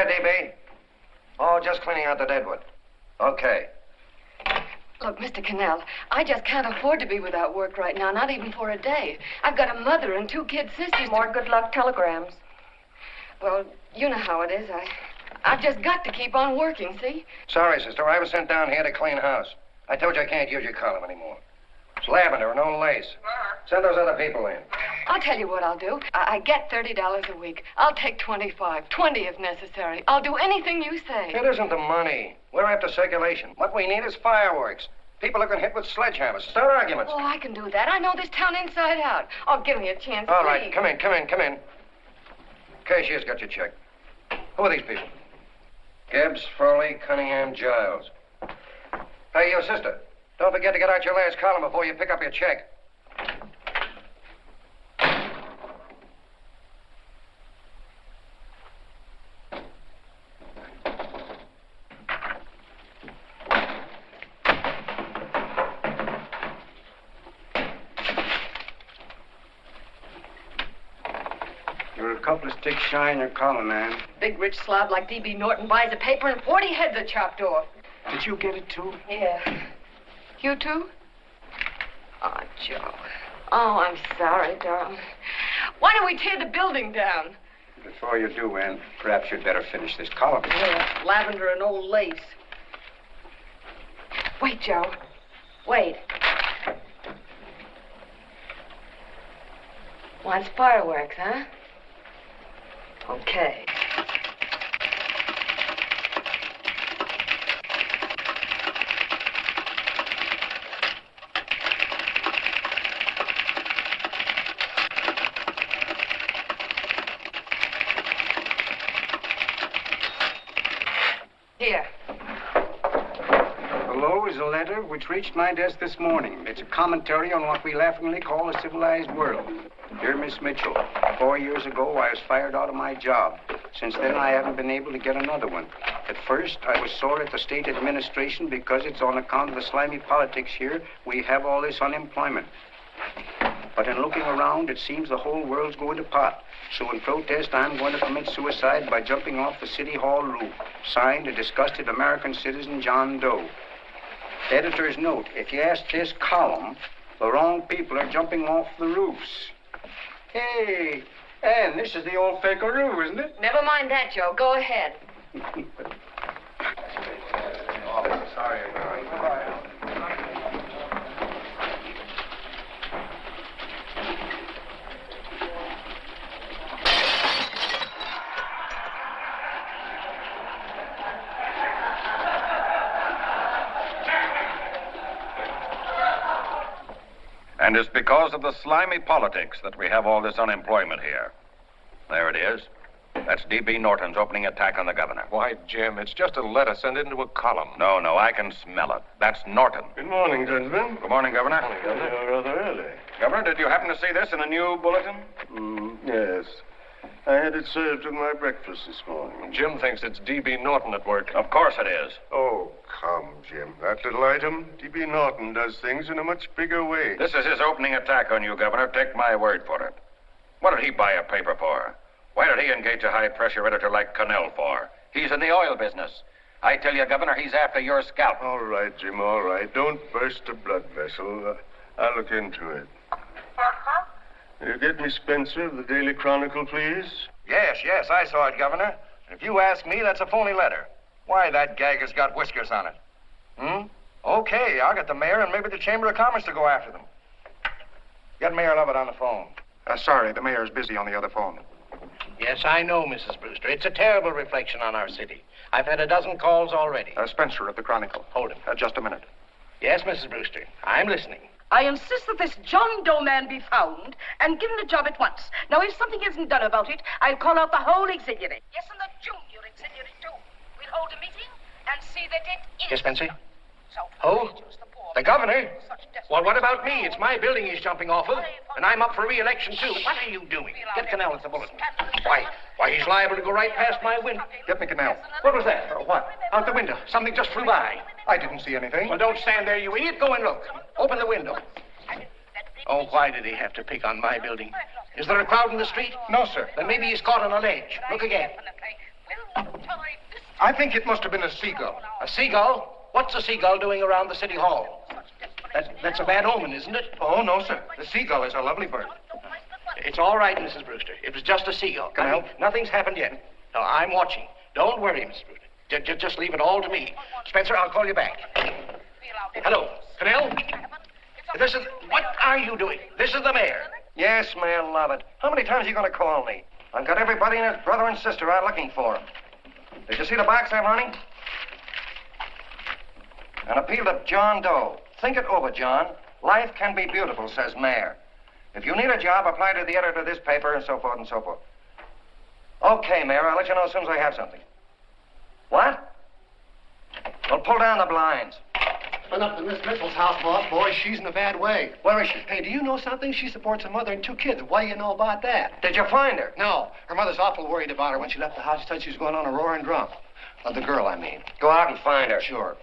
there, DB? Oh, just cleaning out the deadwood. Okay. Look, Mr. Cannell, I just can't afford to be without work right now, not even for a day. I've got a mother and 2 kid sisters. More good luck telegrams. Well, you know how it is. I've just got to keep on working, see? Sorry, sister. I was sent down here to clean house. I told you I can't use your column anymore. It's lavender and no lace. Send those other people in. I'll tell you what I'll do. I get $30 a week. I'll take 25, 20 if necessary. I'll do anything you say. It isn't the money. We're after circulation. What we need is fireworks. People who can hit with sledgehammers. Start arguments. Oh, I can do that. I know this town inside out. Oh, give me a chance, All please. right, come in. Cashier's got your check. Who are these people? Gibbs, Foley, Cunningham, Giles. Hey, your sister. Don't forget to get out your last column before you pick up your check. You're a couple of sticks shy in your column, man. Big rich slob like D.B. Norton buys a paper and 40 heads are chopped off. Did you get it, too? Yeah. You too? Oh, Joe. Oh, I'm sorry, darling. Why don't we tear the building down? Before you do, Ann, perhaps you'd better finish this column. Yeah, lavender and old lace. Wait, Joe. Wait. Wants fireworks, huh? Okay. Here. Below is a letter which reached my desk this morning. It's a commentary on what we laughingly call a civilized world. Dear Miss Mitchell, 4 years ago, I was fired out of my job. Since then, I haven't been able to get another one. At first, I was sore at the state administration because it's on account of the slimy politics here we have all this unemployment. But in looking around, it seems the whole world's going to pot. So in protest, I'm going to commit suicide by jumping off the City Hall roof. Signed, a disgusted American citizen, John Doe. Editor's note, if you ask this column, the wrong people are jumping off the roofs. Hey, Ann, this is the old Fakeroo, isn't it? Never mind that, Joe. Go ahead. Oh, sorry. And it's because of the slimy politics that we have all this unemployment here. There it is. That's D.B. Norton's opening attack on the governor. Why, Jim, it's just a letter sent into a column. No, I can smell it. That's Norton. Good morning, gentlemen. Good morning, Governor. You're rather early. Governor, did you happen to see this in a new bulletin? Yes. I had it served with my breakfast this morning. Jim thinks it's D.B. Norton at work. Of course it is. Oh, come, Jim. That little item, D.B. Norton does things in a much bigger way. This is his opening attack on you, Governor. Take my word for it. What did he buy a paper for? Why did he engage a high-pressure editor like Cannell for? He's in the oil business. I tell you, Governor, he's after your scalp. All right, Jim, all right. Don't burst a blood vessel. I'll look into it. Will you get me Spencer of the Daily Chronicle, please? Yes, I saw it, Governor. If you ask me, that's a phony letter. Why, that gag has got whiskers on it. Okay, I'll get the mayor and maybe the Chamber of Commerce to go after them. Get Mayor Lovett on the phone. Sorry, the mayor's busy on the other phone. Yes, I know, Mrs. Brewster. It's a terrible reflection on our city. I've had a dozen calls already. Spencer of the Chronicle. Hold him. Just a minute. Yes, Mrs. Brewster. I'm listening. I insist that this John Doe man be found and given a job at once. Now, if something isn't done about it, I'll call out the whole auxiliary. Yes, and the junior auxiliary, too. We'll hold a meeting and see that it is. Yes, Spencer? So, Who? The governor? Well, what about me? It's my building he's jumping off of, and I'm up for re-election, too. What are you doing? Get Cannell at the bulletin. Why, he's liable to go right past my window. Get me Cannell. What was that? What? Out the window. Something just flew by. I didn't see anything. Well, don't stand there, you idiot. Go and look. Open the window. Oh, why did he have to pick on my building? Is there a crowd in the street? No, sir. Then maybe he's caught on a ledge. Look again. Well, I think it must have been a seagull. A seagull? What's a seagull doing around the city hall? That's a bad omen, isn't it? Oh, no, sir. The seagull is a lovely bird. It's all right, Mrs. Brewster. It was just a seagull. Can I help? Nothing's happened yet. No, I'm watching. Don't worry, Mrs. Brewster. Just leave it all to me. Spencer, I'll call you back. Hello, Canell? What are you doing? This is the mayor. Yes, man, love it. How many times are you going to call me? I've got everybody and his brother and sister out looking for him. Did you see the box I'm running? An appeal to John Doe. Think it over, John. Life can be beautiful, says Mayor. If you need a job, apply to the editor of this paper, and so forth and so forth. Okay, Mayor, I'll let you know as soon as I have something. What? Well, pull down the blinds. Been up to Miss Mitchell's house, boss. Boy, she's in a bad way. Where is she? Hey, do you know something? She supports a mother and 2 kids. What do you know about that? Did you find her? No. Her mother's awful worried about her. When she left the house, she said she was going on a roaring drunk. The girl, I mean. Go out and find her. Sure.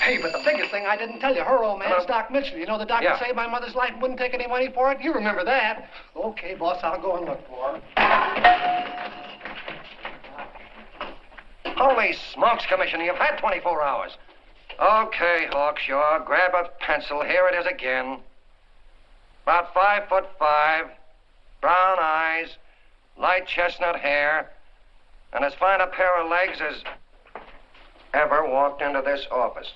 Hey, but the biggest thing I didn't tell you, her old man's Doc Mitchell. You know the doctor saved my mother's life and wouldn't take any money for it? You remember that. Okay, boss, I'll go and look for her. Holy smokes, Commissioner, you've had 24 hours. Okay, Hawkshaw, grab a pencil. Here it is again. About 5'5", brown eyes, light chestnut hair, and as fine a pair of legs as ever walked into this office.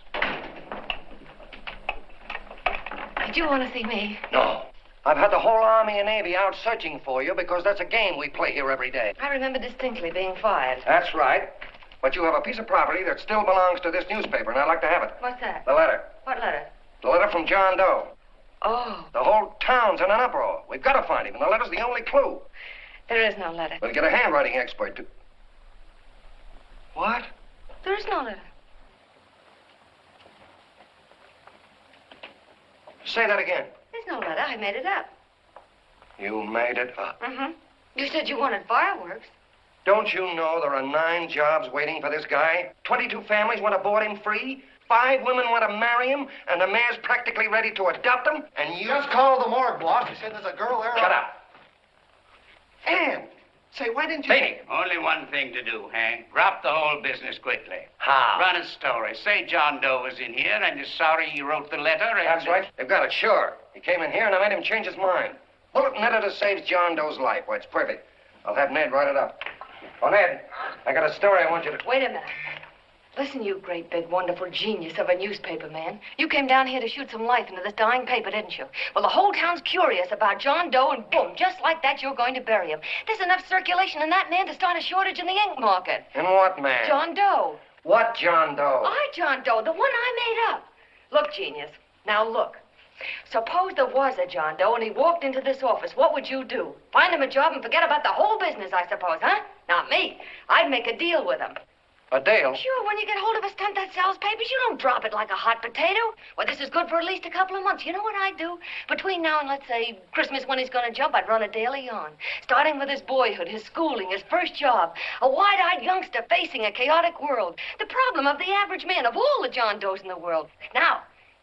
Did you want to see me? No. I've had the whole Army and Navy out searching for you because that's a game we play here every day. I remember distinctly being fired. That's right. But you have a piece of property that still belongs to this newspaper, and I'd like to have it. What's that? The letter. What letter? The letter from John Doe. Oh. The whole town's in an uproar. We've got to find him, and the letter's the only clue. There is no letter. We'll get a handwriting expert to... What? There is no letter. Say that again. There's no letter. I made it up. You made it up. Mm-hmm. You said you wanted fireworks. Don't you know there are 9 jobs waiting for this guy? 22 families want to board him free. 5 women want to marry him, and the mayor's practically ready to adopt him, and you... Just call the morgue, boss. He said there's a girl there. Shut up. Ann, say, why didn't you... Beanie. Only one thing to do, Hank. Drop the whole business quickly. How? Run a story. Say John Doe was in here and is sorry he wrote the letter. And... That's right. They've got it, sure. He came in here and I made him change his mind. Bulletin editor saves John Doe's life. Why, it's perfect. I'll have Ned write it up. Oh, Ned, I got a story I want you to... Wait a minute. Listen, you great, big, wonderful genius of a newspaper man. You came down here to shoot some life into this dying paper, didn't you? Well, the whole town's curious about John Doe, and boom, just like that, you're going to bury him. There's enough circulation in that man to start a shortage in the ink market. In what man? John Doe. What John Doe? John Doe, the one I made up. Look, genius. Now, look. Suppose there was a John Doe and he walked into this office. What would you do? Find him a job and forget about the whole business, I suppose, huh? Not me. I'd make a deal with him. A deal? Sure, when you get hold of a stunt that sells papers, you don't drop it like a hot potato. Well, this is good for at least a couple of months. You know what I'd do? Between now and, let's say, Christmas when he's going to jump, I'd run a daily on. Starting with his boyhood, his schooling, his first job. A wide-eyed youngster facing a chaotic world. The problem of the average man, of all the John Does in the world. Now,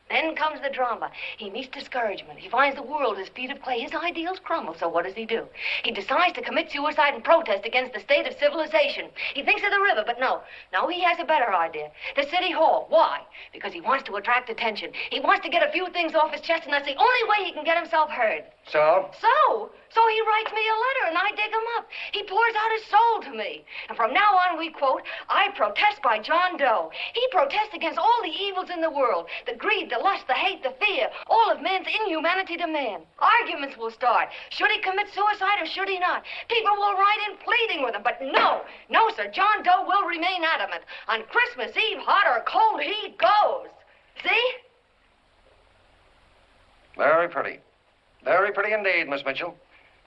then comes the drama. He meets discouragement. He finds the world his feet of clay. His ideals crumble. So what does he do? He decides to commit suicide and protest against the state of civilization. He thinks of the river, but no, he has a better idea. The city hall. Why? Because he wants to attract attention. He wants to get a few things off his chest, and that's the only way he can get himself heard. So? So he writes me a letter, and I dig him up. He pours out his soul to me. And from now on, we quote, I protest by John Doe. He protests against all the evils in the world. The greed, the lust, the hate, the fear. All of man's inhumanity to man. Arguments will start. Should he commit suicide or should he not? People will write in pleading with him. But no, sir, John Doe will remain adamant. On Christmas Eve, hot or cold, he goes. See? Very pretty. Very pretty indeed, Miss Mitchell.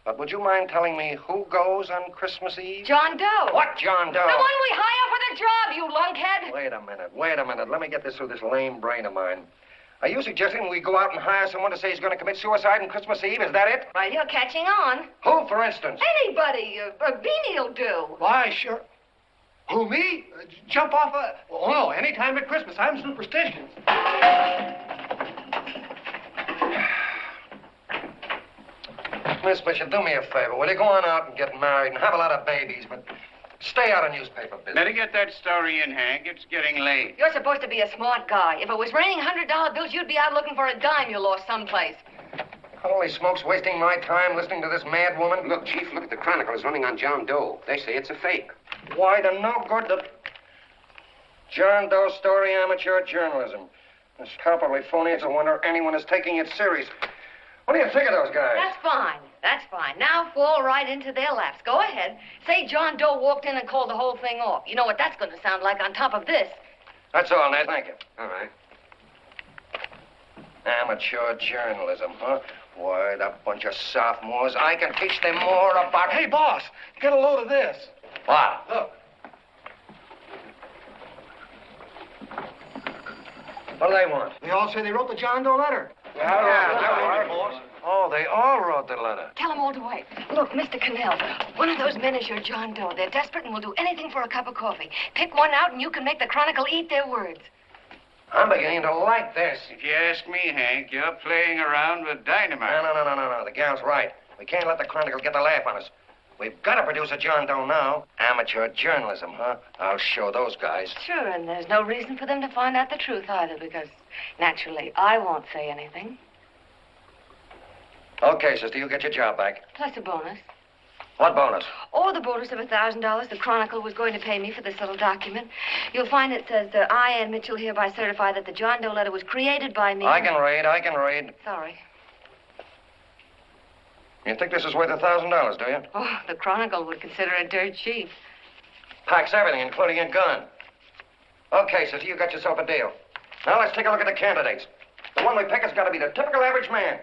But would you mind telling me who goes on Christmas Eve? John Doe. What John Doe? The one we hire for the job, you lunkhead. Wait a minute. Let me get this through this lame brain of mine. Are you suggesting we go out and hire someone to say he's going to commit suicide on Christmas Eve? Is that it? Well, you're catching on. Who, for instance? Anybody. Beanie'll do. Why, sure. Who, me? Jump off a... Oh, no, any time at Christmas. I'm superstitious. Miss Mitchell, do me a favor. Will you go on out and get married and have a lot of babies, but Stay out of newspaper business. Better get that story in, Hank. It's getting late. You're supposed to be a smart guy. If it was raining $100 bills, you'd be out looking for a dime you lost someplace. Holy smokes, wasting my time listening to this mad woman. Look, Chief, look at the Chronicle. It's running on John Doe. They say it's a fake. Why the no good the John Doe story amateur journalism. It's palpably phony. It's a wonder anyone is taking it serious. What do you think of those guys? That's fine. That's fine. Now fall right into their laps. Go ahead. Say John Doe walked in and called the whole thing off. You know what that's going to sound like on top of this. That's all, Ned. Thank you. All right. Amateur journalism, huh? Why, that bunch of sophomores. I can teach them more about... Hey, boss, get a load of this. What? Look. What do they want? They all say they wrote the John Doe letter. Yeah, boss. Oh, they all wrote the letter. Tell them all to wait. Look, Mr. Cannell, one of those men is your John Doe. They're desperate and will do anything for a cup of coffee. Pick one out and you can make the Chronicle eat their words. I'm beginning to like this. If you ask me, Hank, you're playing around with dynamite. No. The gal's right. We can't let the Chronicle get the laugh on us. We've got to produce a John Doe now. Amateur journalism, huh? I'll show those guys. Sure, and there's no reason for them to find out the truth either, because naturally, I won't say anything. Okay, sister, you get your job back. Plus a bonus. What bonus? Or the bonus of $1,000 the Chronicle was going to pay me for this little document. You'll find it says, I, Ann Mitchell, hereby certify that the John Doe letter was created by me. I can read. Sorry. You think this is worth $1,000, do you? Oh, the Chronicle would consider it dirt cheap. Packs everything, including a gun. Okay, sister, you got yourself a deal. Now let's take a look at the candidates. The one we pick has got to be the typical average man.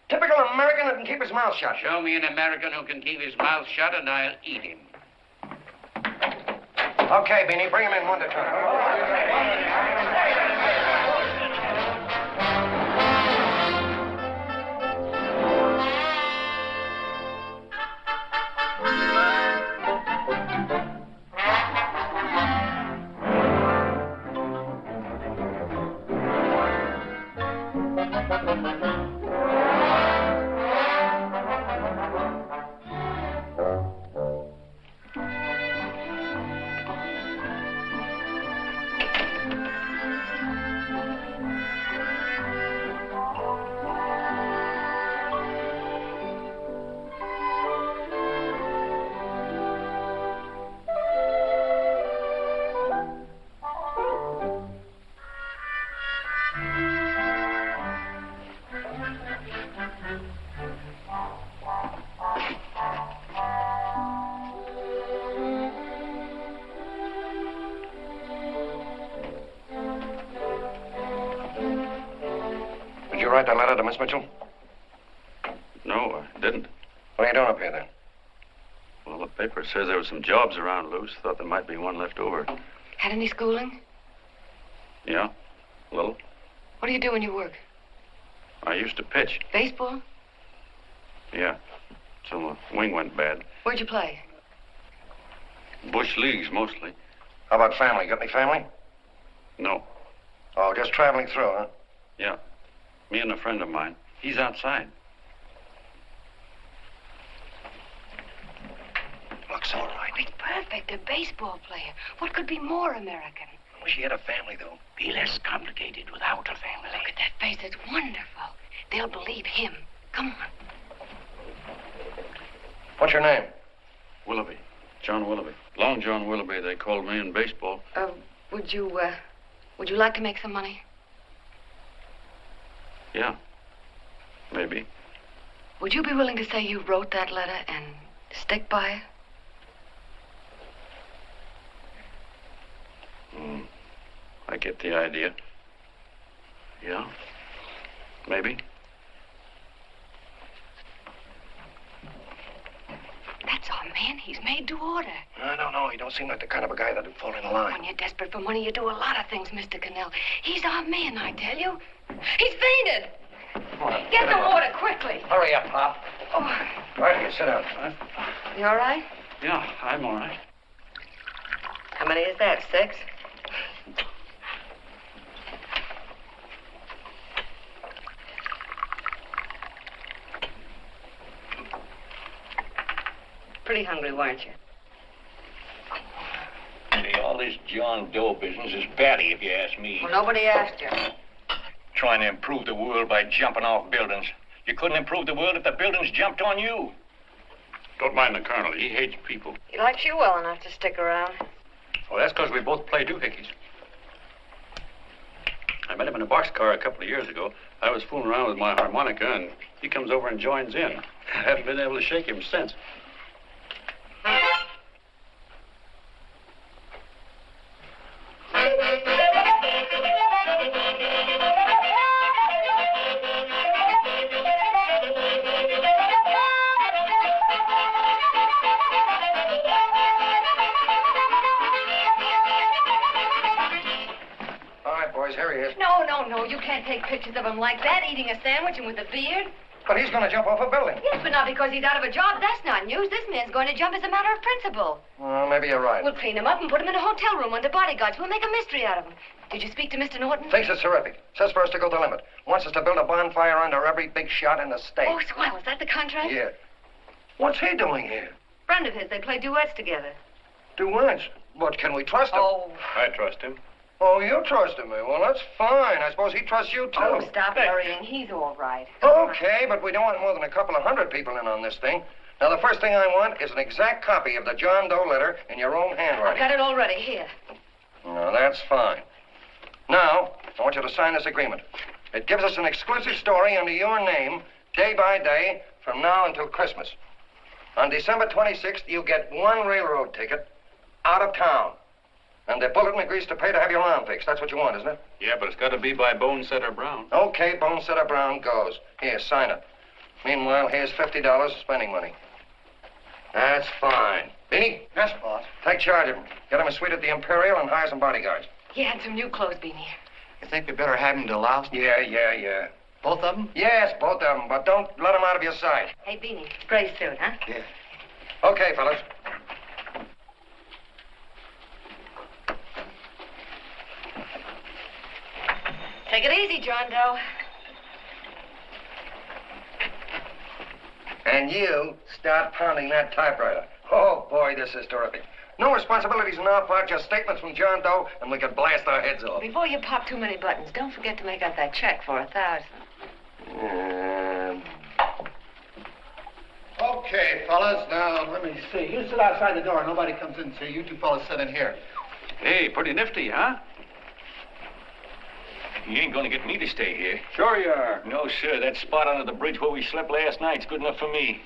Typical American that can keep his mouth shut. Show me an American who can keep his mouth shut and I'll eat him. Okay, Beanie, bring him in one at a time. Did you write that letter to Miss Mitchell? No, I didn't. What are you doing up here, then? Well, the paper says there were some jobs around loose. Thought there might be one left over. Had any schooling? Yeah, a little. What do you do when you work? I used to pitch. Baseball? Yeah, till the wing went bad. Where'd you play? Bush leagues, mostly. How about family? Got any family? No. Oh, just traveling through, huh? Yeah, me and a friend of mine. He's outside. Looks all right. It's perfect, a baseball player. What could be more American? I wish he had a family, though. Be less complicated without a family. Look at that face, it's wonderful. They'll believe him. Come on. What's your name? Willoughby. John Willoughby. Long John Willoughby, they called me in baseball. Would you like to make some money? Yeah, maybe. Would you be willing to say you wrote that letter and stick by it? I get the idea. Yeah, maybe. That's our man. He's made to order. No. He don't seem like the kind of a guy that'd fall in line. When you're desperate for money, you do a lot of things, Mr. Cannell. He's our man, I tell you. He's fainted. Get the water quickly. Hurry up, Pop. Oh. Right here, sit down. You all right? Yeah, I'm all right. How many is that, 6? Pretty hungry, weren't you? Say, all this John Doe business is batty, if you ask me. Well, nobody asked you. Trying to improve the world by jumping off buildings. You couldn't improve the world if the buildings jumped on you. Don't mind the colonel. He hates people. He likes you well enough to stick around. Well, that's because we both play doohickeys. I met him in a boxcar a couple of years ago. I was fooling around with my harmonica, and he comes over and joins in. I haven't been able to shake him since. No, you can't take pictures of him like that, eating a sandwich and with a beard. But he's going to jump off a building. Yes, but not because he's out of a job. That's not news. This man's going to jump as a matter of principle. Well, maybe you're right. We'll clean him up and put him in a hotel room under bodyguards. We'll make a mystery out of him. Did you speak to Mr. Norton? Thinks it's terrific. Says for us to go the limit. Wants us to build a bonfire under every big shot in the state. Oh, swell. Is that the contract? Yeah. What's he doing here? Friend of his. They play duets together. Duets? But can we trust him? Oh. I trust him. Oh, you trust him, eh? Well, that's fine. I suppose he trusts you, too. Oh, stop worrying. He's all right. Okay, but we don't want more than a couple of hundred people in on this thing. Now, the first thing I want is an exact copy of the John Doe letter in your own handwriting. I've got it already. Here. No, that's fine. Now, I want you to sign this agreement. It gives us an exclusive story under your name, day by day, from now until Christmas. On December 26th, you get one railroad ticket out of town. And the bulletin agrees to pay to have your arm fixed. That's what you want, isn't it? Yeah, but it's got to be by Bonesetter Brown. Okay, Bonesetter Brown goes. Here, sign it. Meanwhile, here's $50 of spending money. That's fine. Beanie? Yes, boss. Take charge of him. Get him a suite at the Imperial and hire some bodyguards. He had some new clothes, Beanie. You think we better have him to louse? Yeah. Both of them? Yes, both of them, but don't let them out of your sight. Hey, Beanie, gray suit, huh? Yeah. Okay, fellas. Take it easy, John Doe. And you start pounding that typewriter. Oh, boy, this is terrific. No responsibilities on our part, just statements from John Doe, and we can blast our heads off. Before you pop too many buttons, don't forget to make out that check for $1,000. Okay, fellas, now, let me see. You sit outside the door. Nobody comes in, see? You two fellas sit in here. Hey, pretty nifty, huh? You ain't gonna get me to stay here. Sure you are. No, sir. That spot under the bridge where we slept last night's good enough for me.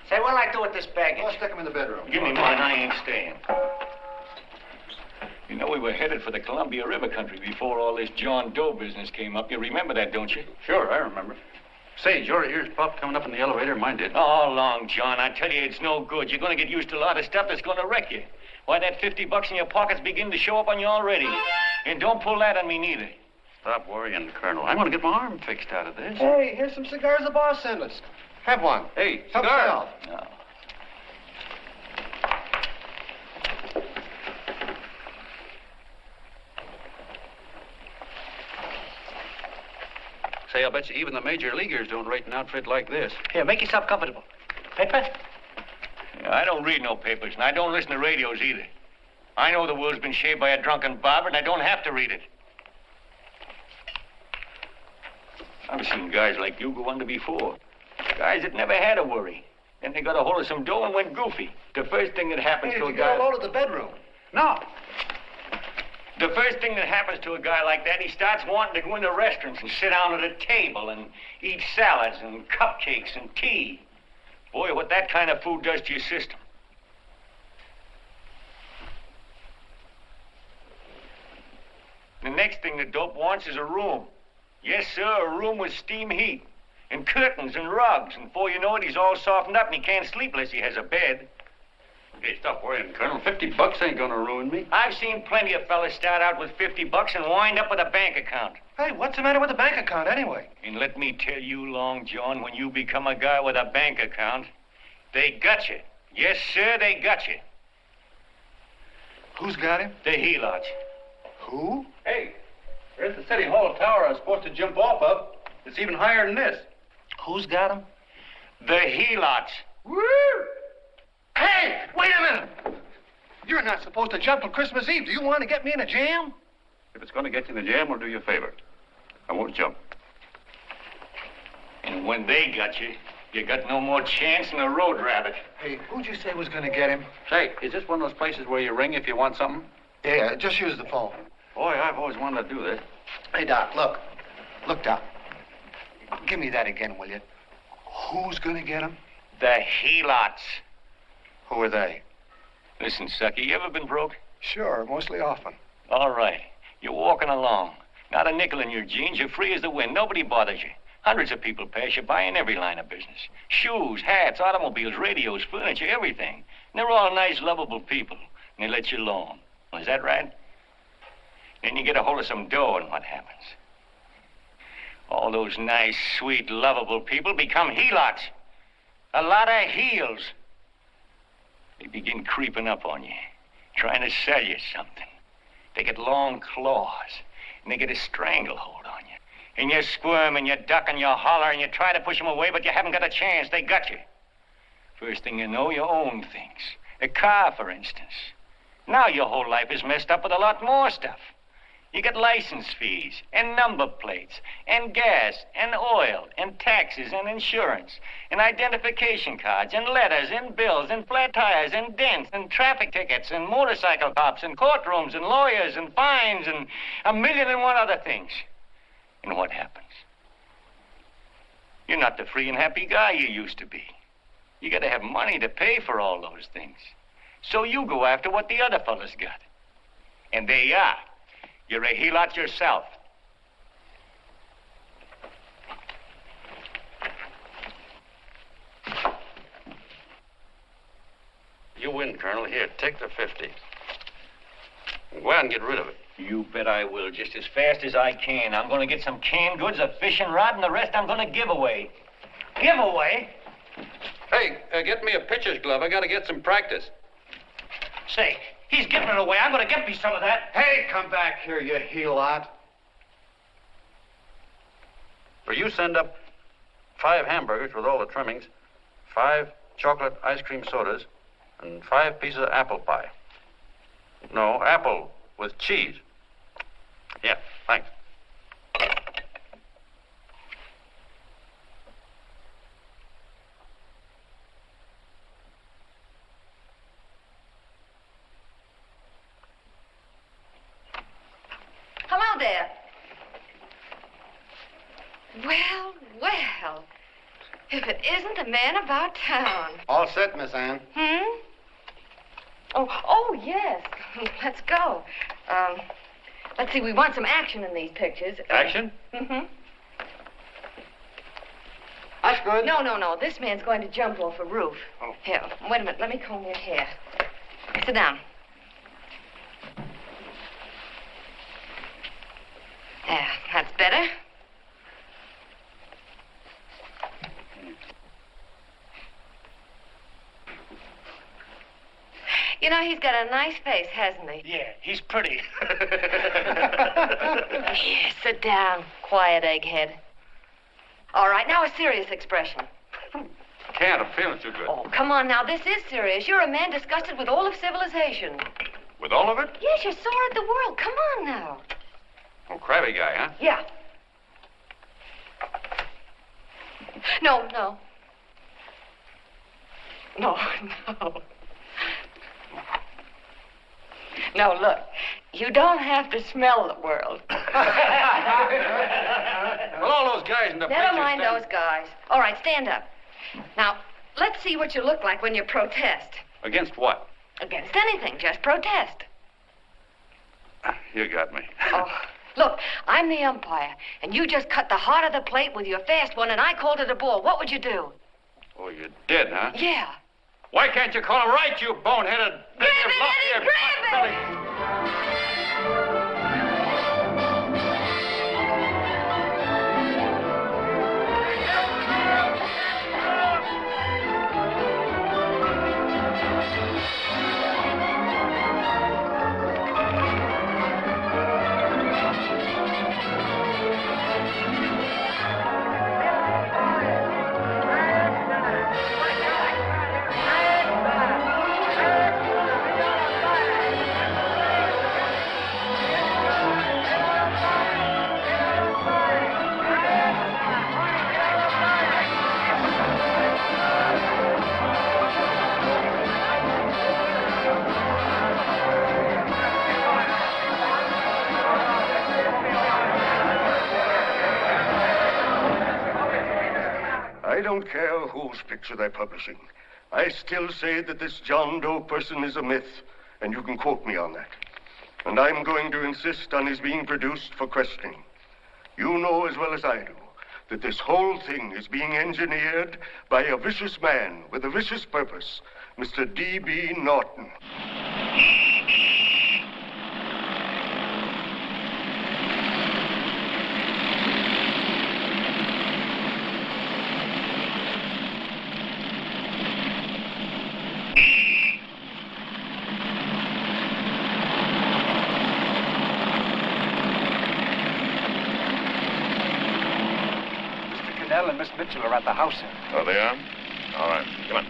Say, what'll I do with this baggage? Well, stick him in the bedroom. Give me mine. I ain't staying. You know, we were headed for the Columbia River country before all this John Doe business came up. You remember that, don't you? Sure, I remember. Say, your ears popped coming up in the elevator. Mine did. All along, John. I tell you, it's no good. You're gonna get used to a lot of stuff that's gonna wreck you. Why, that $50 in your pocket's beginning to show up on you already. And don't pull that on me, neither. Stop worrying, Colonel. I'm going to get my arm fixed out of this. Hey, here's some cigars the boss sent us. Have one. Hey, Help cigars. yourself. No. Say, I'll bet you even the major leaguers don't rate an outfit like this. Here, make yourself comfortable. Paper? I don't read no papers, and I don't listen to radios either. I know the world's been shaped by a drunken barber, and I don't have to read it. I've seen guys like you go under before. Guys that never had a worry. Then they got a hold of some dough and went goofy. The first thing that happens Hey, to a did you guy... get a load of the bedroom? No. The first thing that happens to a guy like that, he starts wanting to go into restaurants and sit down at a table and eat salads and cupcakes and tea. Boy, what that kind of food does to your system. The next thing the dope wants is a room. Yes, sir, a room with steam heat and curtains and rugs. And before you know it, he's all softened up and he can't sleep unless he has a bed. Hey, stop worrying, Colonel. $50 ain't going to ruin me. I've seen plenty of fellas start out with $50 and wind up with a bank account. Hey, what's the matter with the bank account anyway? And let me tell you, Long John, when you become a guy with a bank account, they got you. Yes, sir, they got you. Who's got him? The helots. Who? Hey, there's the City Hall tower I was supposed to jump off of. It's even higher than this. Who's got him? The helots. Woo! Hey, wait a minute! You're not supposed to jump on Christmas Eve. Do you want to get me in a jam? If it's going to get you in the jam, we'll do you a favor. I won't jump. And when they got you, you got no more chance than a road rabbit. Hey, who'd you say was going to get him? Say, is this one of those places where you ring if you want something? Yeah, just use the phone. Boy, I've always wanted to do this. Hey, Doc, look. Look, Doc. Give me that again, will you? Who's going to get him? The helots. Who are they? Listen, sucker, you ever been broke? Sure, mostly often. All right. You're walking along. Not a nickel in your jeans. You're free as the wind. Nobody bothers you. Hundreds of people pass you by in every line of business. Shoes, hats, automobiles, radios, furniture, everything. And they're all nice, lovable people. And they let you alone. Is that right? Then you get a hold of some dough, and what happens? All those nice, sweet, lovable people become helots. A lot of heels. They begin creeping up on you, trying to sell you something. They get long claws, and they get a stranglehold on you. And you squirm, and you duck, and you holler, and you try to push them away, but you haven't got a chance. They got you. First thing you know, you own things. A car, for instance. Now your whole life is messed up with a lot more stuff. You get license fees, and number plates, and gas, and oil, and taxes, and insurance, and identification cards, and letters, and bills, and flat tires, and dents, and traffic tickets, and motorcycle cops, and courtrooms, and lawyers, and fines, and 1,000,001 other things. And what happens? You're not the free and happy guy you used to be. You gotta have money to pay for all those things. So you go after what the other fellas got. And there you are. You're a helot yourself. You win, Colonel. Here, take the 50. Go out and get rid of it. You bet I will, just as fast as I can. I'm going to get some canned goods, a fishing rod, and the rest I'm going to give away. Give away? Hey, get me a pitcher's glove. I got to get some practice. Say, he's giving it away. I'm going to get me some of that. Hey, come back here, you helot. Will you send up 5 hamburgers with all the trimmings, 5 chocolate ice cream sodas, and 5 pieces of apple pie? No, apple with cheese. Yeah, thanks. Hello there. Well, well. If it isn't the man about town. All set, Miss Anne. Oh, yes. Let's go. Let's see, we want some action in these pictures. Action? Mm-hmm. That's good. No. This man's going to jump off a roof. Oh. Here, wait a minute. Let me comb your hair. Sit down. There, that's better. You know, he's got a nice face, hasn't he? Yeah, he's pretty. Here, sit down. Quiet, egghead. All right, now a serious expression. Can't. I'm feeling too good. Oh, come on now. This is serious. You're a man disgusted with all of civilization. With all of it? Yes, you're sore at the world. Come on now. Oh, crabby guy, huh? Yeah. No. No, look. You don't have to smell the world. Well, all those guys in the picture Never mind stand... those guys. All right, stand up. Now, let's see what you look like when you protest. Against what? Against anything. Just protest. You got me. Oh, look, I'm the umpire, and you just cut the heart of the plate with your fast one, and I called it a ball. What would you do? Oh, you did, huh? Yeah. Why can't you call him right, you boneheaded... Grab it, Eddie, grab it! don't care whose picture they're publishing. I still say that this John Doe person is a myth, and you can quote me on that. And I'm going to insist on his being produced for questioning. You know as well as I do that this whole thing is being engineered by a vicious man with a vicious purpose, Mr. D.B. Norton. And Miss Mitchell are at the house, sir. Oh, they are? All right. Come on.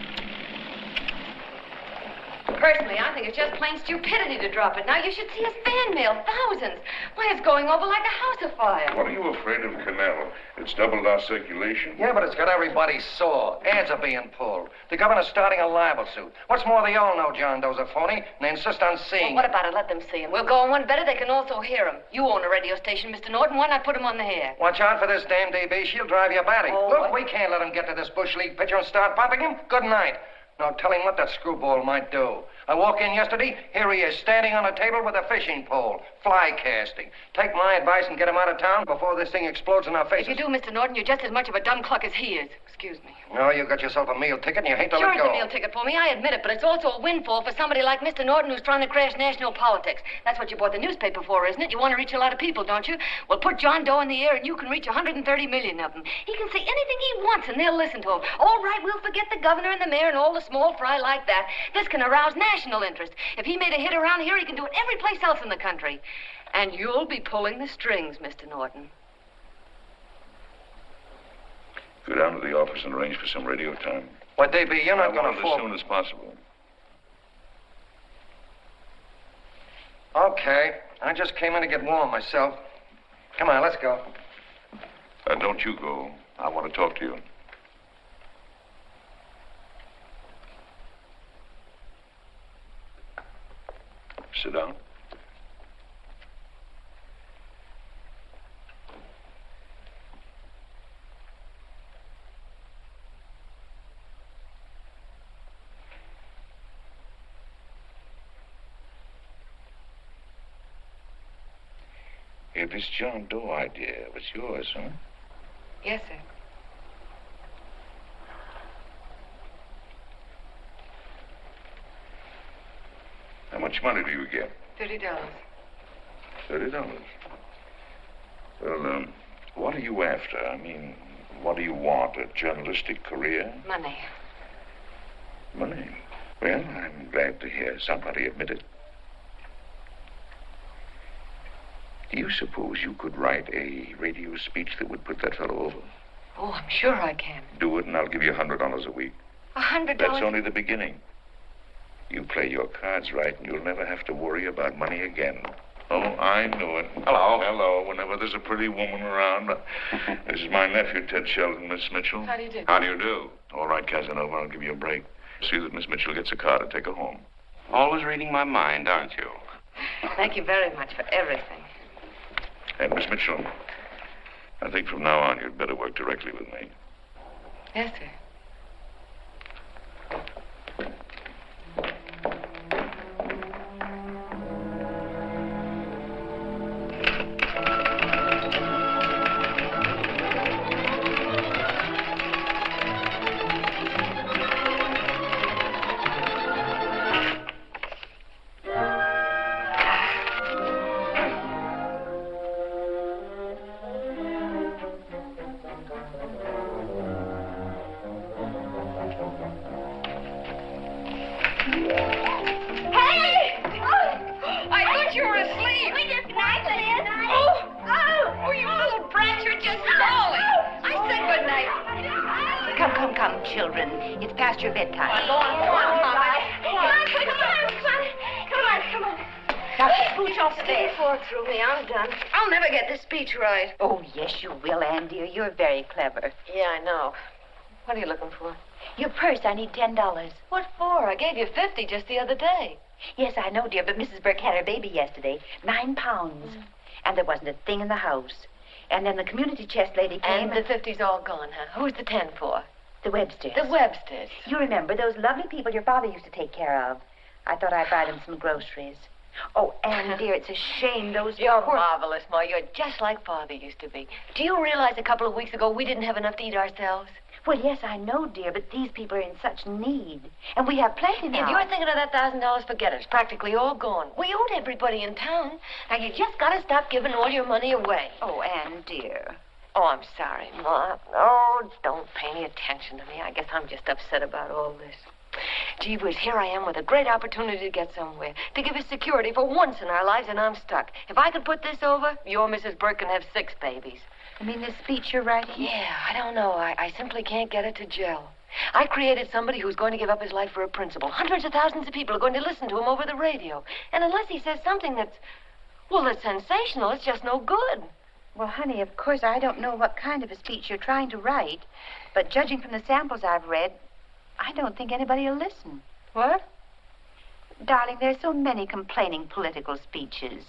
Personally, I think it's just plain stupidity to drop it. Now, you should see his fan mail. Thousands. Why, it's going over like a house afire. What are you afraid of, Canal? It's doubled our circulation. Yeah, but it's got everybody sore. Ads are being pulled. The governor's starting a libel suit. What's more, they all know John Doe's a phony, and they insist on seeing Well, what about it? Let them see him. We'll go on one better. They can also hear him. You own a radio station, Mr. Norton. Why not put him on the air? Watch out for this damn DB. She'll drive you batty. Oh, Look, what? we can't let him get to this Bush League pitcher and start popping him. Good night. Now, tell him what that screwball might do. I walk in yesterday, here he is, standing on a table with a fishing pole, fly casting. Take my advice and get him out of town before this thing explodes in our faces. If you do, Mr. Norton, you're just as much of a dumb cluck as he is. Excuse me. No, you got yourself a meal ticket and you hate to Sure, let it's go. a meal ticket for me, I admit it, but it's also a windfall for somebody like Mr. Norton who's trying to crash national politics. That's what you bought the newspaper for, isn't it? You want to reach a lot of people, don't you? Well, put John Doe in the air and you can reach 130 million of them. He can say anything he wants and they'll listen to him. All right, we'll forget the governor and the mayor and all the small fry like that. This can arouse national interest. If he made a hit around here, he can do it every place else in the country. And you'll be pulling the strings, Mr. Norton. Go down to the office and arrange for some radio time. What, DB, you're not going to As fall. soon as possible. Okay. I just came in to get warm myself. Come on, let's go. Don't you go. I want to talk to you. Sit down. Hey, this John Doe idea was yours, huh? Yes, sir. How much money do you get? $30. $30. Well, what are you after? I mean, what do you want? A journalistic career? Money. Money? Well, I'm glad to hear somebody admit it. Do you suppose you could write a radio speech that would put that fellow over? Oh, I'm sure I can. Do it, and I'll give you $100 a week. $100? That's only the beginning. You play your cards right, and you'll never have to worry about money again. Oh, I knew it. Hello. Hello. Whenever there's a pretty woman around. This is my nephew, Ted Sheldon, Miss Mitchell. How do you do? How do you do? All right, Casanova, I'll give you a break. See that Miss Mitchell gets a car to take her home. Always reading my mind, aren't you? Thank you very much for everything. And Miss Mitchell, I think from now on you'd better work directly with me. Yes, sir. Children, it's past your bedtime. Go on, Mama. Come on. Now, scooch off the bed. Before through me, I'm done. I'll never get this speech right. Oh, yes, you will, Ann, dear. You're very clever. Yeah, I know. What are you looking for? Your purse, I need $10. What for? I gave you 50 just the other day. Yes, I know, dear, but Mrs. Burke had her baby yesterday. 9 pounds. And there wasn't a thing in the house. And then the community chest lady came. And the 50's all gone, huh? Who's the 10 for? The Websters. The Websters. You remember those lovely people your father used to take care of. I thought I'd buy them some groceries. Oh, Anne, dear, it's a shame those You're poor... marvelous, Ma. You're just like Father used to be. Do you realize a couple of weeks ago we didn't have enough to eat ourselves? Well, yes, I know, dear, but these people are in such need. And we have plenty now. If you're thinking of that $1,000, forget it. It's practically all gone. We owed everybody in town. Now, you just got to stop giving all your money away. Oh, Anne, dear. Oh, I'm sorry, Ma. Oh, don't pay any attention to me. I guess I'm just upset about all this. Gee whiz, here I am with a great opportunity to get somewhere, to give us security for once in our lives, and I'm stuck. If I could put this over, your Mrs. Burke can have 6 babies. You mean this speech you're writing? Yeah, I don't know. I simply can't get it to gel. I created somebody who's going to give up his life for a principle. Hundreds of thousands of people are going to listen to him over the radio. And unless he says something that's sensational, it's just no good. Well, honey, of course, I don't know what kind of a speech you're trying to write, but judging from the samples I've read, I don't think anybody will listen. What? Darling, there's so many complaining political speeches.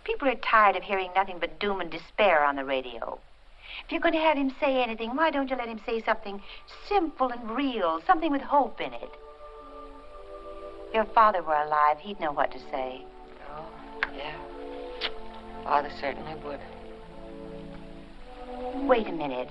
People are tired of hearing nothing but doom and despair on the radio. If you're going to have him say anything, why don't you let him say something simple and real, something with hope in it? If your father were alive, he'd know what to say. Oh, yeah. Father certainly would. Wait a minute.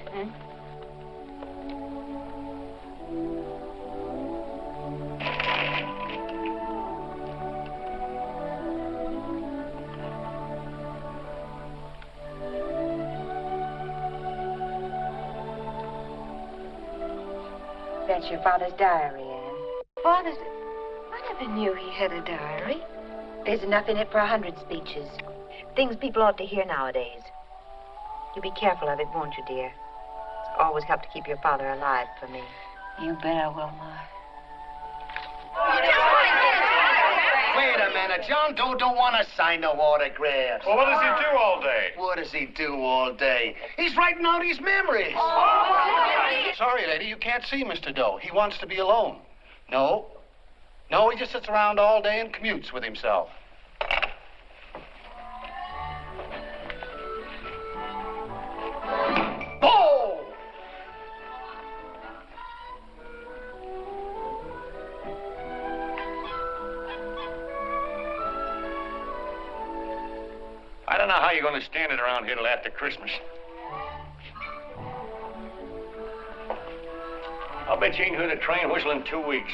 That's your father's diary, Anne. Father's... I never knew he had a diary. There's enough in it for 100 speeches. Things people ought to hear nowadays. You'll be careful of it, won't you, dear? It's always helped to keep your father alive for me. You bet I will, Ma. Wait a minute. John Doe don't want to sign no autographs. Well, what does he do all day? What does he do all day? He's writing out his memories. Sorry, lady, you can't see Mr. Doe. He wants to be alone. No, he just sits around all day and commutes with himself. Oh! I don't know how you're going to stand it around here till after Christmas. I'll bet you ain't heard a train whistle in 2 weeks.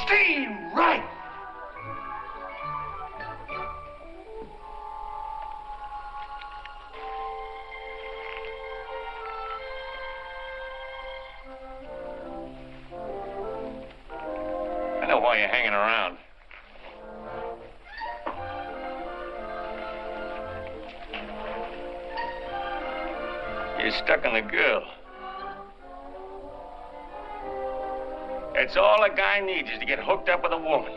Steam right! I know why you're hanging around. You're stuck on the girl. That's all a guy needs is to get hooked up with a woman.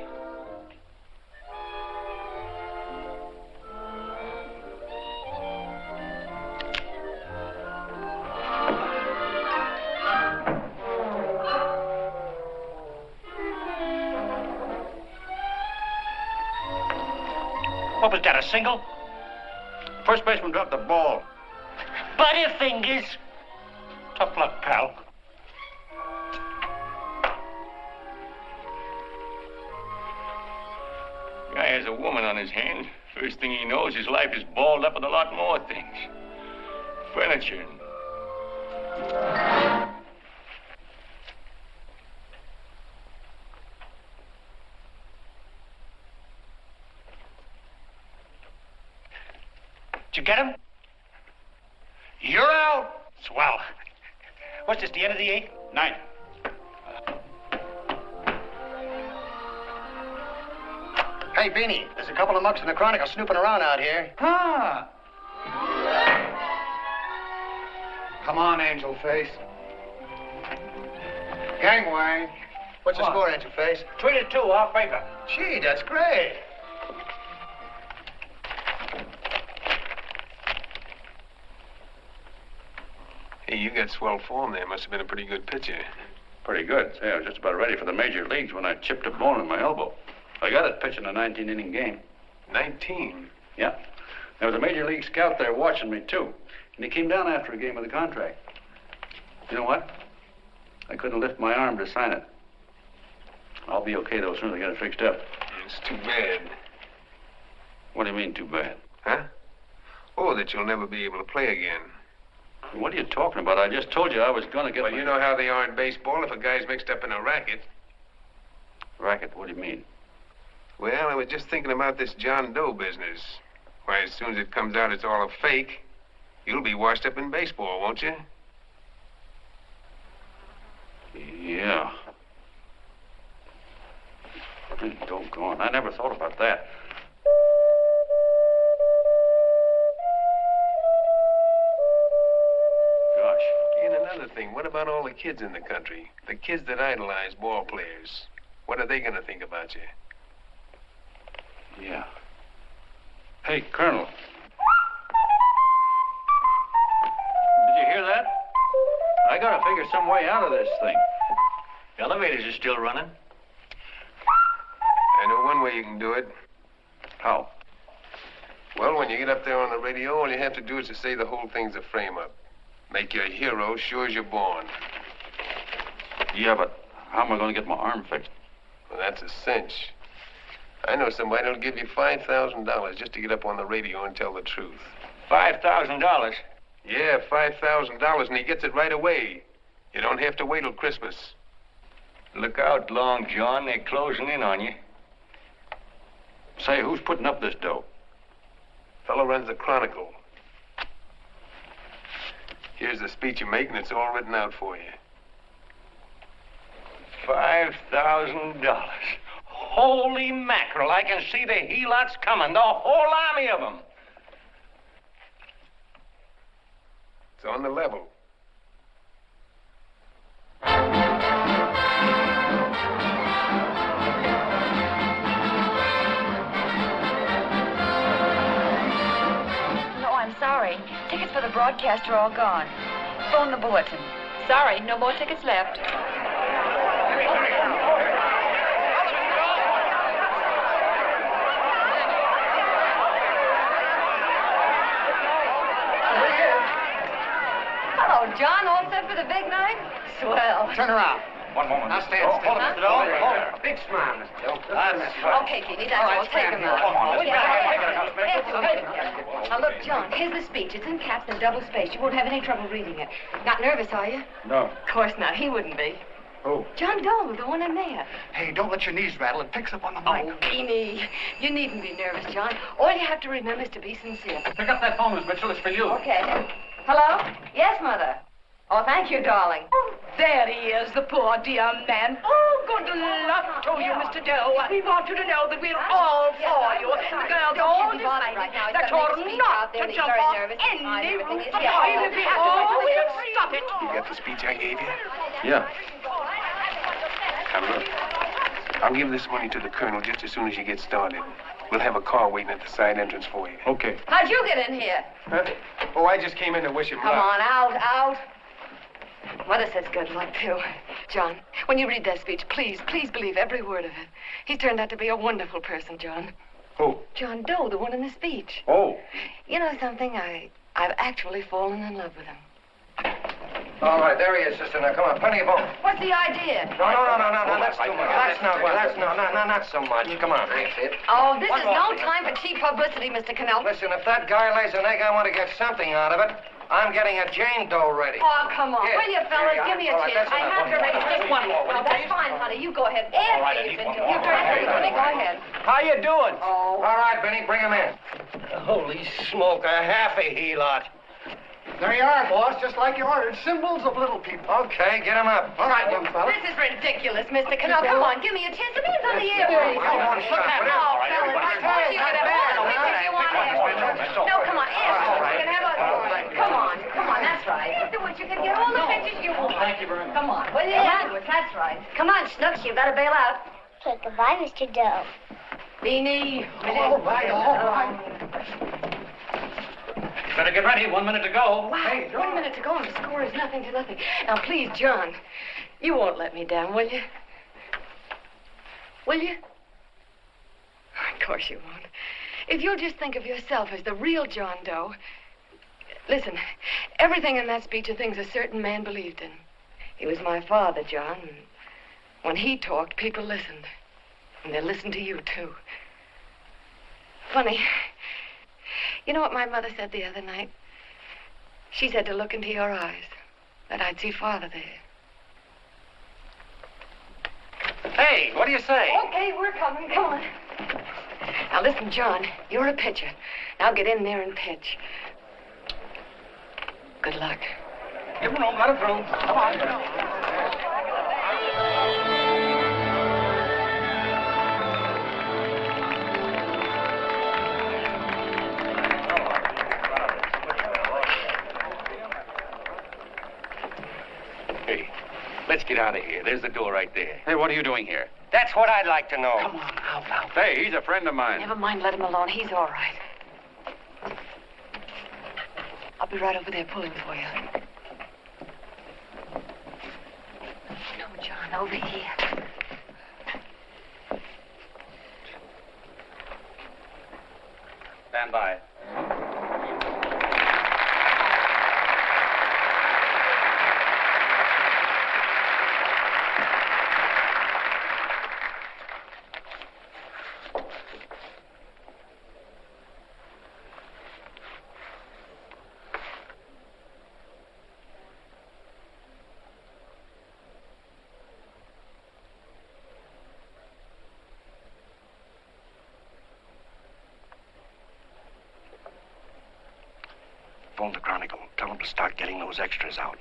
What was that, a single? First baseman dropped the ball. Butterfingers. Tough luck, pal. Guy has a woman on his hands. First thing he knows, his life is balled up with a lot more things. Furniture. Did you get him? You're out. Swell. What's this, the end of the 8th? 9th. Hey, Beanie, there's a couple of mugs in the Chronicle snooping around out here. Huh? Come on, Angel Face. Gangway. What's the score, Angel Face? 3-2, our favor. Gee, that's great. Hey, you got swell form there. Must have been a pretty good pitcher. Pretty good. Say, I was just about ready for the major leagues when I chipped a bone in my elbow. I got it pitching a 19-inning game. 19? Yeah. There was a major league scout there watching me, too. And he came down after a game with the contract. You know what? I couldn't lift my arm to sign it. I'll be okay, though, as soon as I get it fixed up. It's too bad. What do you mean, too bad? Huh? Oh, that you'll never be able to play again. What are you talking about? I just told you I was going to get... Well, you know how they are in baseball if a guy's mixed up in a racket. Racket? What do you mean? Well, I was just thinking about this John Doe business. Why, as soon as it comes out it's all a fake, you'll be washed up in baseball, won't you? Yeah. Doggone. I never thought about that. Gosh. And another thing, what about all the kids in the country? The kids that idolize ball players. What are they going to think about you? Yeah. Hey, Colonel. Did you hear that? I gotta figure some way out of this thing. The elevators are still running. I know one way you can do it. How? Well, when you get up there on the radio, all you have to do is to say the whole thing's a frame-up. Make you a hero sure as you're born. Yeah, but how am I going to get my arm fixed? Well, that's a cinch. I know somebody that'll give you $5,000 just to get up on the radio and tell the truth. $5,000? Yeah, $5,000, and he gets it right away. You don't have to wait till Christmas. Look out, Long John. They're closing in on you. Say, who's putting up this dough? Fellow runs the Chronicle. Here's the speech you make, and it's all written out for you. $5,000. Holy mackerel, I can see the helots coming, the whole army of them. It's on the level. No, I'm sorry. Tickets for the broadcast are all gone. Phone the bulletin. Sorry, no more tickets left. John, all set for the big night? Swell. Turn around. One moment. Now stand still. Hold it, Mr. Doe. Big smile, Mr. Doe. Okay, Keely, that's all. Take him out. Now, look, John, here's the speech. It's in caps and double-spaced. You won't have any trouble reading it. Not nervous, are you? No. Of course not. He wouldn't be. Who? John Doe, the one in there. Hey, don't let your knees rattle. It picks up on the mic. Oh, Beanie. You needn't be nervous, John. All you have to remember is to be sincere. Pick up that phone, Miss Mitchell. It's for you. Okay. Hello? Yes, Mother. Oh, thank you, darling. Oh, there he is, the poor dear man. Oh, good luck to you, Mr. Doe. We want you to know that we're all for you. The girls all decided that you're not to jump off any roof at all. If we have to, we'll stop it. You got the speech I gave you? Yeah. Now, look. I'll give this money to the colonel just as soon as you get started. We'll have a car waiting at the side entrance for you. Okay. How'd you get in here? Huh? Oh, I just came in to wish him luck. Come on, out. Mother says good luck, too. John, when you read that speech, please believe every word of it. He's turned out to be a wonderful person, John. Who? John Doe, the one in the speech. Oh. You know something? I've actually fallen in love with him. All right, there he is, sister. Now, come on, plenty of room. What's the idea? No, that's too much. That's not so much. Come on. Oh, this is no time for cheap publicity, Mr. Cannell. Listen, if that guy lays an egg, I want to get something out of it. I'm getting a Jane Doe ready. Oh, come on. Here. Will you, fellas? Give me a All right, chance. that's I enough. have to raise just one more. Well, that's fine, honey. You go ahead. All right, I You've need been one doing. more. You're very good, honey. Go ahead. How you doing? Oh. All right, Benny, bring him in. Holy smoke, a half a helot. There you are, boss, just like you ordered. Symbols of little people. Okay, get him up. All right, young fella. This is ridiculous, Mr. Cannell. Come on, give me a chance. The man's on the air. Come on, stop it. Oh, fellas, I told you could have had a picture you want to have. No, come on, ask him. We can have a... Come on, that's right. Do what you can get all the pictures you want. Thank you very much. Come on, will you? That's right. Come on, Snooks, you better bail out. Okay, goodbye, Mr. Doe. Beanie. All right. Better get ready. 1 minute to go. Wow, hey, 1 minute to go and the score is nothing to nothing. Now, please, John, you won't let me down, will you? Will you? Of course you won't. If you'll just think of yourself as the real John Doe. Listen, everything in that speech are things a certain man believed in. He was my father, John. And when he talked, people listened. And they listened to you, too. Funny. You know what my mother said the other night? She said to look into your eyes, that I'd see Father there. Hey, what do you say? Okay, we're coming. Come on. Now, listen, John, you're a pitcher. Now get in there and pitch. Good luck. Give him room, let him through. Come on. Hey, let's get out of here. There's the door right there. Hey, what are you doing here? That's what I'd like to know. Come on, now. Hey, he's a friend of mine. Never mind, let him alone. He's all right. I'll be right over there pulling for you. No, John, over here. Stand by. Phone the Chronicle. Tell them to start getting those extras out.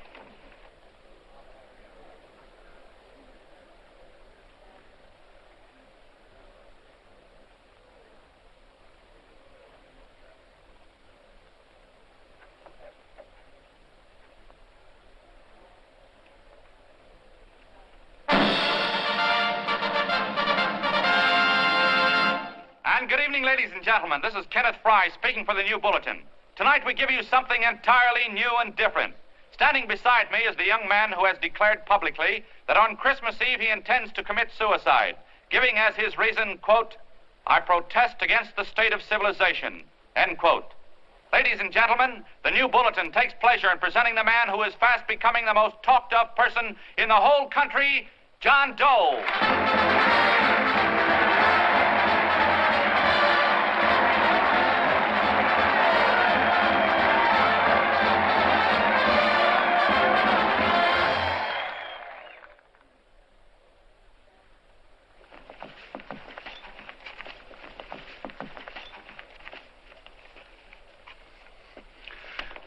And good evening, ladies and gentlemen. This is Kenneth Fry speaking for the New Bulletin. Tonight we give you something entirely new and different. Standing beside me is the young man who has declared publicly that on Christmas Eve he intends to commit suicide, giving as his reason, quote, "I protest against the state of civilization," end quote. Ladies and gentlemen, the New Bulletin takes pleasure in presenting the man who is fast becoming the most talked of person in the whole country, John Doe.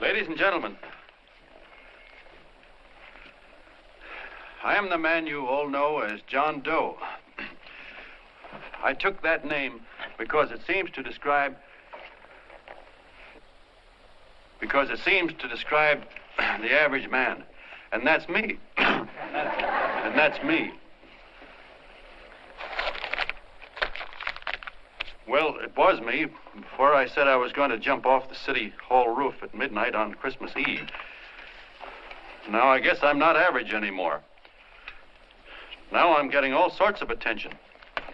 Ladies and gentlemen, I am the man you all know as John Doe. I took that name because it seems to describe the average man. And that's me. And that's me. Well, it was me before I said I was going to jump off the city hall roof at midnight on Christmas Eve. Now I guess I'm not average anymore. Now I'm getting all sorts of attention.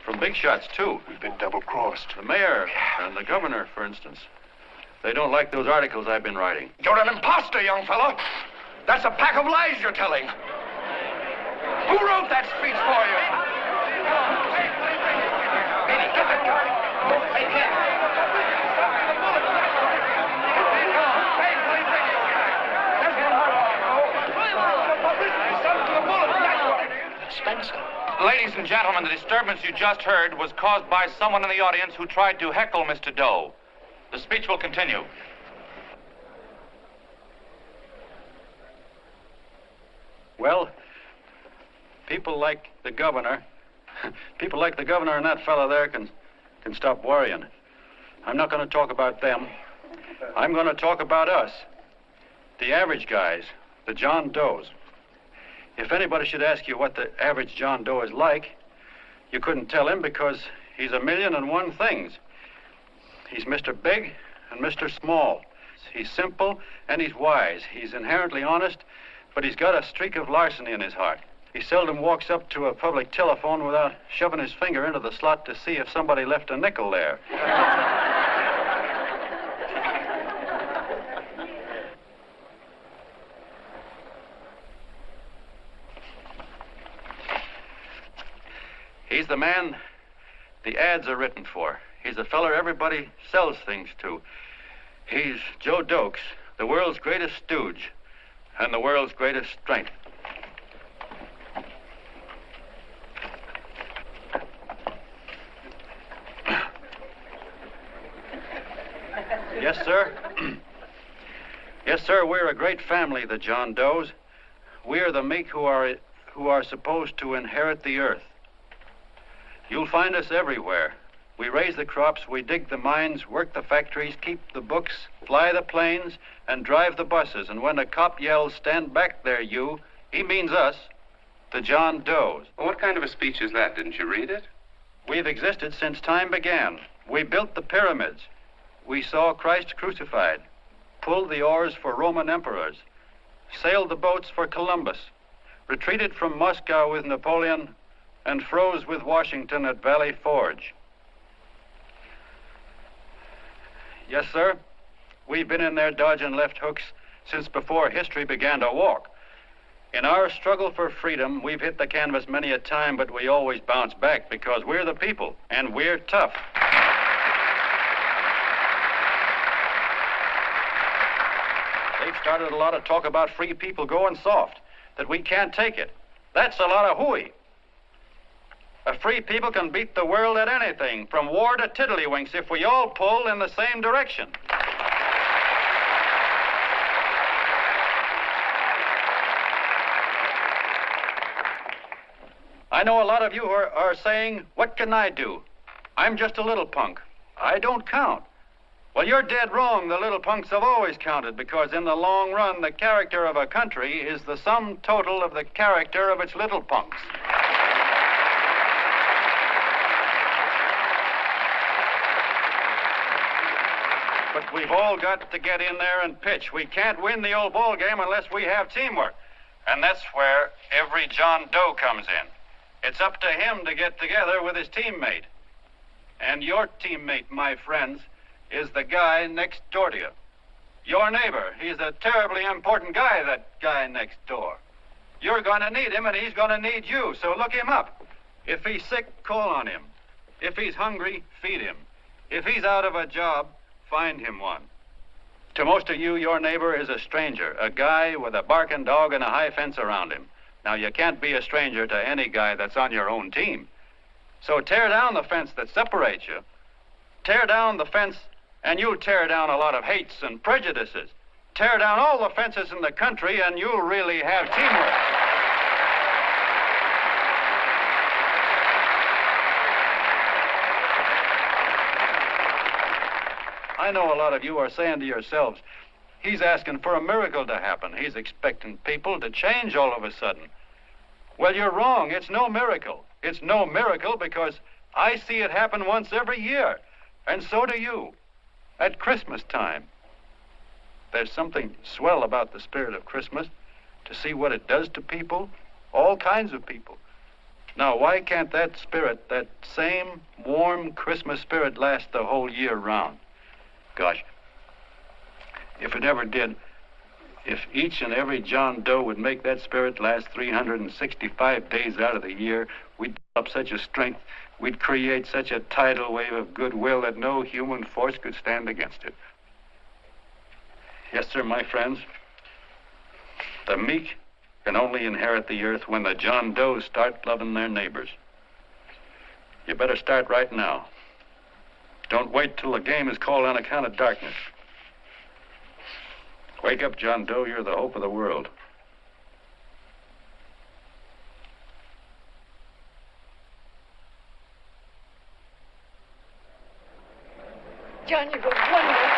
From big shots, too. We've been double-crossed. The mayor and the governor, for instance. They don't like those articles I've been writing. You're an imposter, young fellow. That's a pack of lies you're telling. Who wrote that speech for you? Hey, get that guy. Hey, kid. Spencer. Ladies and gentlemen, the disturbance you just heard was caused by someone in the audience who tried to heckle Mr. Doe. The speech will continue. Well, people like the governor and that fellow there can stop worrying. I'm not going to talk about them. I'm going to talk about us, the average guys, the John Does. If anybody should ask you what the average John Doe is like, you couldn't tell him because he's a million and one things. He's Mr. Big and Mr. Small. He's simple and he's wise. He's inherently honest, but he's got a streak of larceny in his heart. He seldom walks up to a public telephone without shoving his finger into the slot to see if somebody left a nickel there. He's the man the ads are written for. He's the feller everybody sells things to. He's Joe Dokes, the world's greatest stooge and the world's greatest strength. Yes, sir. Yes, sir, we're a great family, the John Does. We are the meek who are supposed to inherit the earth. You'll find us everywhere. We raise the crops, we dig the mines, work the factories, keep the books, fly the planes, and drive the buses. And when a cop yells, "Stand back there, you," he means us, the John Does. Well, what kind of a speech is that? Didn't you read it? We've existed since time began. We built the pyramids. We saw Christ crucified, pulled the oars for Roman emperors, sailed the boats for Columbus, retreated from Moscow with Napoleon, and froze with Washington at Valley Forge. Yes, sir. We've been in there dodging left hooks since before history began to walk. In our struggle for freedom, we've hit the canvas many a time, but we always bounce back because we're the people, and we're tough. They've started a lot of talk about free people going soft, that we can't take it. That's a lot of hooey. A free people can beat the world at anything, from war to tiddlywinks, if we all pull in the same direction. I know a lot of you are saying, "What can I do? I'm just a little punk. I don't count." Well, you're dead wrong. The little punks have always counted, because in the long run, the character of a country is the sum total of the character of its little punks. But we've all got to get in there and pitch. We can't win the old ball game unless we have teamwork. And that's where every John Doe comes in. It's up to him to get together with his teammate. And your teammate, my friends, is the guy next door to you. Your neighbor. He's a terribly important guy, that guy next door. You're going to need him, and he's going to need you, so look him up. If he's sick, call on him. If he's hungry, feed him. If he's out of a job, find him one. To most of you, your neighbor is a stranger, a guy with a barking dog and a high fence around him. Now, you can't be a stranger to any guy that's on your own team. So tear down the fence that separates you. Tear down the fence, and you'll tear down a lot of hates and prejudices. Tear down all the fences in the country, and you'll really have teamwork. I know a lot of you are saying to yourselves, "He's asking for a miracle to happen. He's expecting people to change all of a sudden." Well, you're wrong. It's no miracle. It's no miracle because I see it happen once every year, and so do you, at Christmas time. There's something swell about the spirit of Christmas, to see what it does to people, all kinds of people. Now, why can't that spirit, that same warm Christmas spirit, last the whole year round? Gosh, if it ever did, if each and every John Doe would make that spirit last 365 days out of the year, we'd develop such a strength, we'd create such a tidal wave of goodwill that no human force could stand against it. Yes, sir, my friends, the meek can only inherit the earth when the John Does start loving their neighbors. You better start right now. Don't wait till the game is called on account of darkness. Wake up, John Doe. You're the hope of the world. John, you're going wonderful.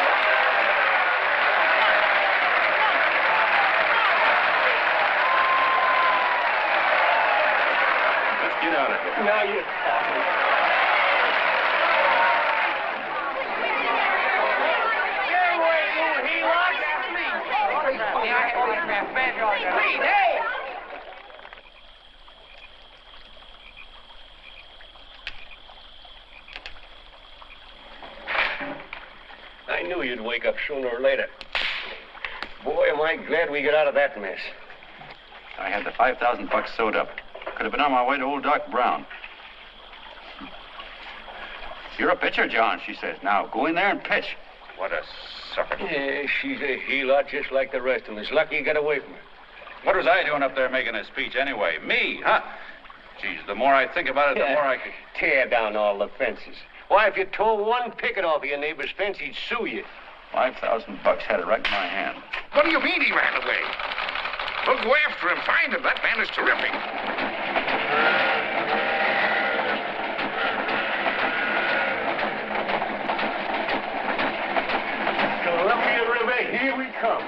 Let's get out of here. Now you're talking. I knew you'd wake up sooner or later. Boy, am I glad we got out of that mess. I had the $5,000 sewed up. Could have been on my way to old Doc Brown. You're a pitcher, John, she says. Now, go in there and pitch. What a sucker. Yeah, she's a heel-out just like the rest of them. It's lucky you got away from her. What was I doing up there making a speech anyway? Me, huh? Geez, the more I think about it, the more I could... Tear down all the fences. Why, if you tore one picket off of your neighbor's fence, he'd sue you. $5,000 had it right in my hand. What do you mean he ran away? We'll go after him, find him. That man is terrific. Columbia River, here we come.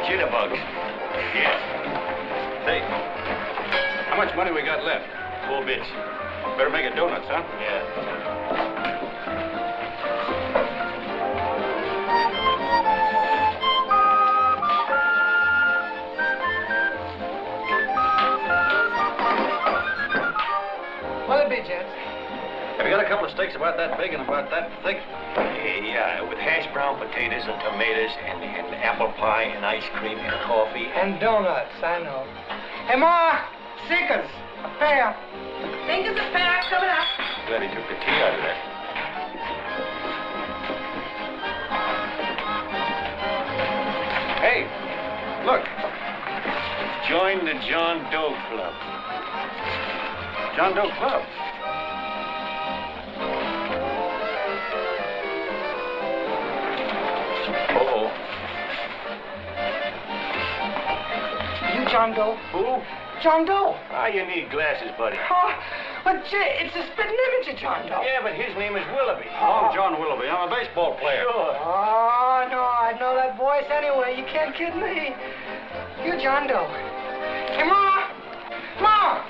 Jitterbugs. Yeah. Say, how much money we got left? 4 bits. Better make it donuts, huh? Yeah. What'll it be, gents? Have you got a couple of steaks about that big and about that thick? Yeah, with hash brown potatoes and tomatoes and apple pie and ice cream and coffee. And donuts, I know. Hey, Ma, Seekers, a pair. Seekers, a pair, coming up. Glad he took the tea out of that. Hey, look. Join the John Doe Club. John Doe Club. Uh-oh. You John Doe? Who? John Doe. Ah, you need glasses, buddy. Oh, but gee, it's a spitting image of John Doe. Yeah, but his name is Willoughby. Oh, I'm John Willoughby. I'm a baseball player. Sure. Oh, no, I know that voice anyway. You can't kid me. You John Doe. Hey, Ma! Ma!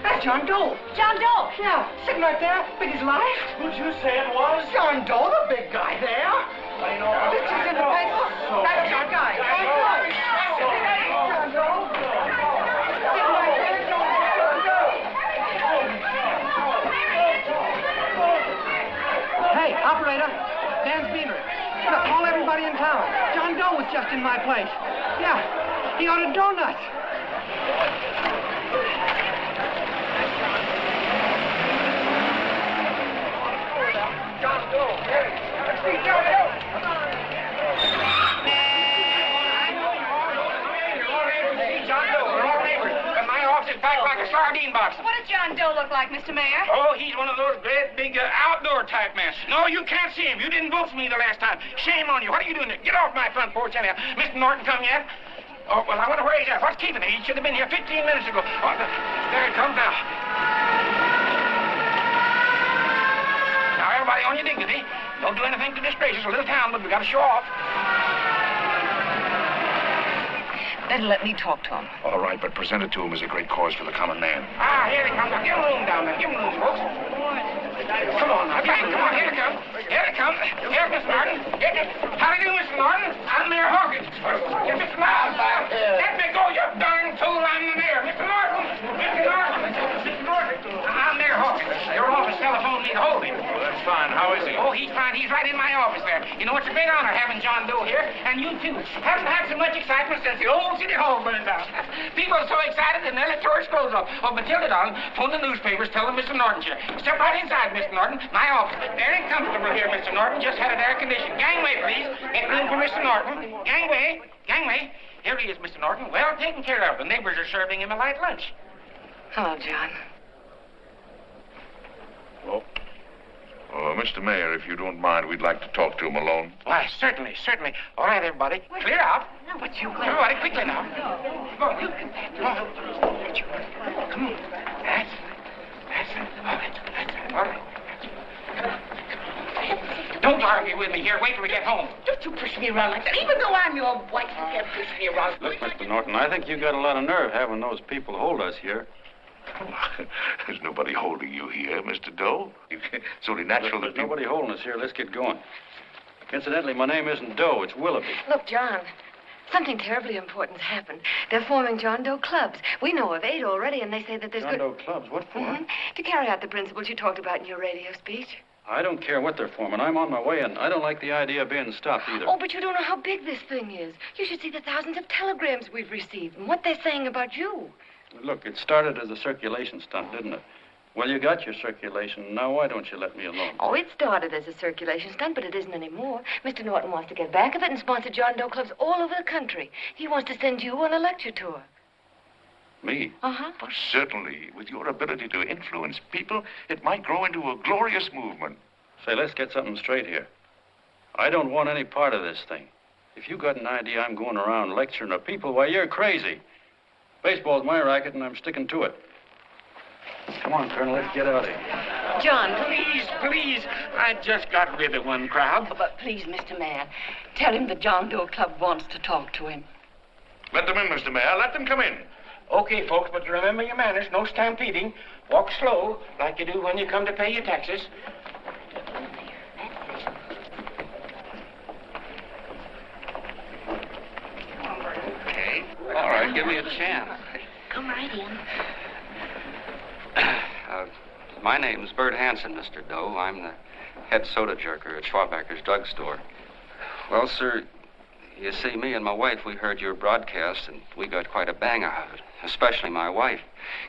That's John Doe. John Doe. Yeah, sitting right there, big as life. Who'd you say it was? John Doe, the big guy there. I know. Pictures in the paper. That's John Guy. John Doe. John Doe. Sitting right there, John Doe. Hey, operator. Dan's Beanery. Look, call everybody in town. John Doe was just in my place. Yeah, he ordered donuts. John Doe. Hey, let's see John Doe. John Doe, we're all neighbors. My office is packed like a sardine box. What does John Doe look like, Mr. Mayor? Oh, he's one of those great big outdoor type men. No, you can't see him. You didn't vote for me the last time. Shame on you. What are you doing there? Get off my front porch anyhow. Mr. Norton come yet? Oh, well, I wonder where he's at. What's keeping him? He should have been here 15 minutes ago. Oh, there he comes now. Now, everybody on your dignity. Don't do anything to disgrace us. A little town, but we got to show off. Better let me talk to him. All right, but present it to him as a great cause for the common man. Ah, here he comes. Now, give him room down there. Give him room, folks. Come on now. Come on. Here he comes. Here he comes. Here's Mr. Norton. How do you do, Mr. Norton? I'm Mayor Hawkins. Here's Mr. Norton. Let me go, you darn tool. I'm the mayor. Mr. Norton. Mr. Norton. Mr. Norton. I'm Mayor Hawkins. Your office telephoned me to hold him. Well, that's fine. How is he? Oh, he's fine. He's right in my office there. You know, it's a great honor having John Doe here, and you too. Haven't had so much excitement since the old city hall burned down. People are so excited they nearly tore his clothes off. Oh, Matilda, darling, phone the newspapers, tell them Mr. Norton's here. Step right inside, Mr. Norton. My office. Very comfortable here, Mr. Norton. Just had it air conditioned. Gangway, please. Get room for Mr. Norton. Gangway. Gangway. Here he is, Mr. Norton. Well taken care of. The neighbors are serving him a light lunch. Hello, John. Well, Mr. Mayor, if you don't mind, we'd like to talk to him alone. Why, certainly, certainly. All right, everybody. Clear out. But you all right, quickly now. Come on. Come on. That's it. All right. Don't argue with me here. Wait till we get home. Don't you push me around like that. Even though I'm your wife, you can't push me around. Look, Mr. Norton, I think you got a lot of nerve having those people hold us here. There's nobody holding you here, Mr. Doe. It's only natural There's that nobody holding us here. Let's get going. Incidentally, my name isn't Doe. It's Willoughby. Look, John, something terribly important's happened. They're forming John Doe clubs. We know of 8 already, and they say that there's John Doe clubs? What for? To carry out the principles you talked about in your radio speech. I don't care what they're forming. I'm on my way, and I don't like the idea of being stopped either. Oh, but you don't know how big this thing is. You should see the thousands of telegrams we've received and what they're saying about you. Look, it started as a circulation stunt, didn't it? Well, you got your circulation. Now, why don't you let me alone? Oh, it started as a circulation stunt, but it isn't anymore. Mr. Norton wants to get back of it and sponsor John Doe clubs all over the country. He wants to send you on a lecture tour. Me? Uh-huh. Well, certainly. With your ability to influence people, it might grow into a glorious movement. Say, let's get something straight here. I don't want any part of this thing. If you got an idea I'm going around lecturing to people, why, you're crazy. Baseball's my racket, and I'm sticking to it. Come on, Colonel, let's get out of here. John, Please. I just got rid of one crowd. But please, Mr. Mayor, tell him the John Doe Club wants to talk to him. Let them in, Mr. Mayor. Let them come in. Okay, folks, but remember your manners. No stampeding. Walk slow, like you do when you come to pay your taxes. Okay. All right, give me a chance. Come right in. My name's Bert Hansen, Mr. Doe. I'm the head soda jerker at Schwabacker's drugstore. Well, sir, you see, me and my wife, we heard your broadcast, and we got quite a bang out of it. Especially my wife.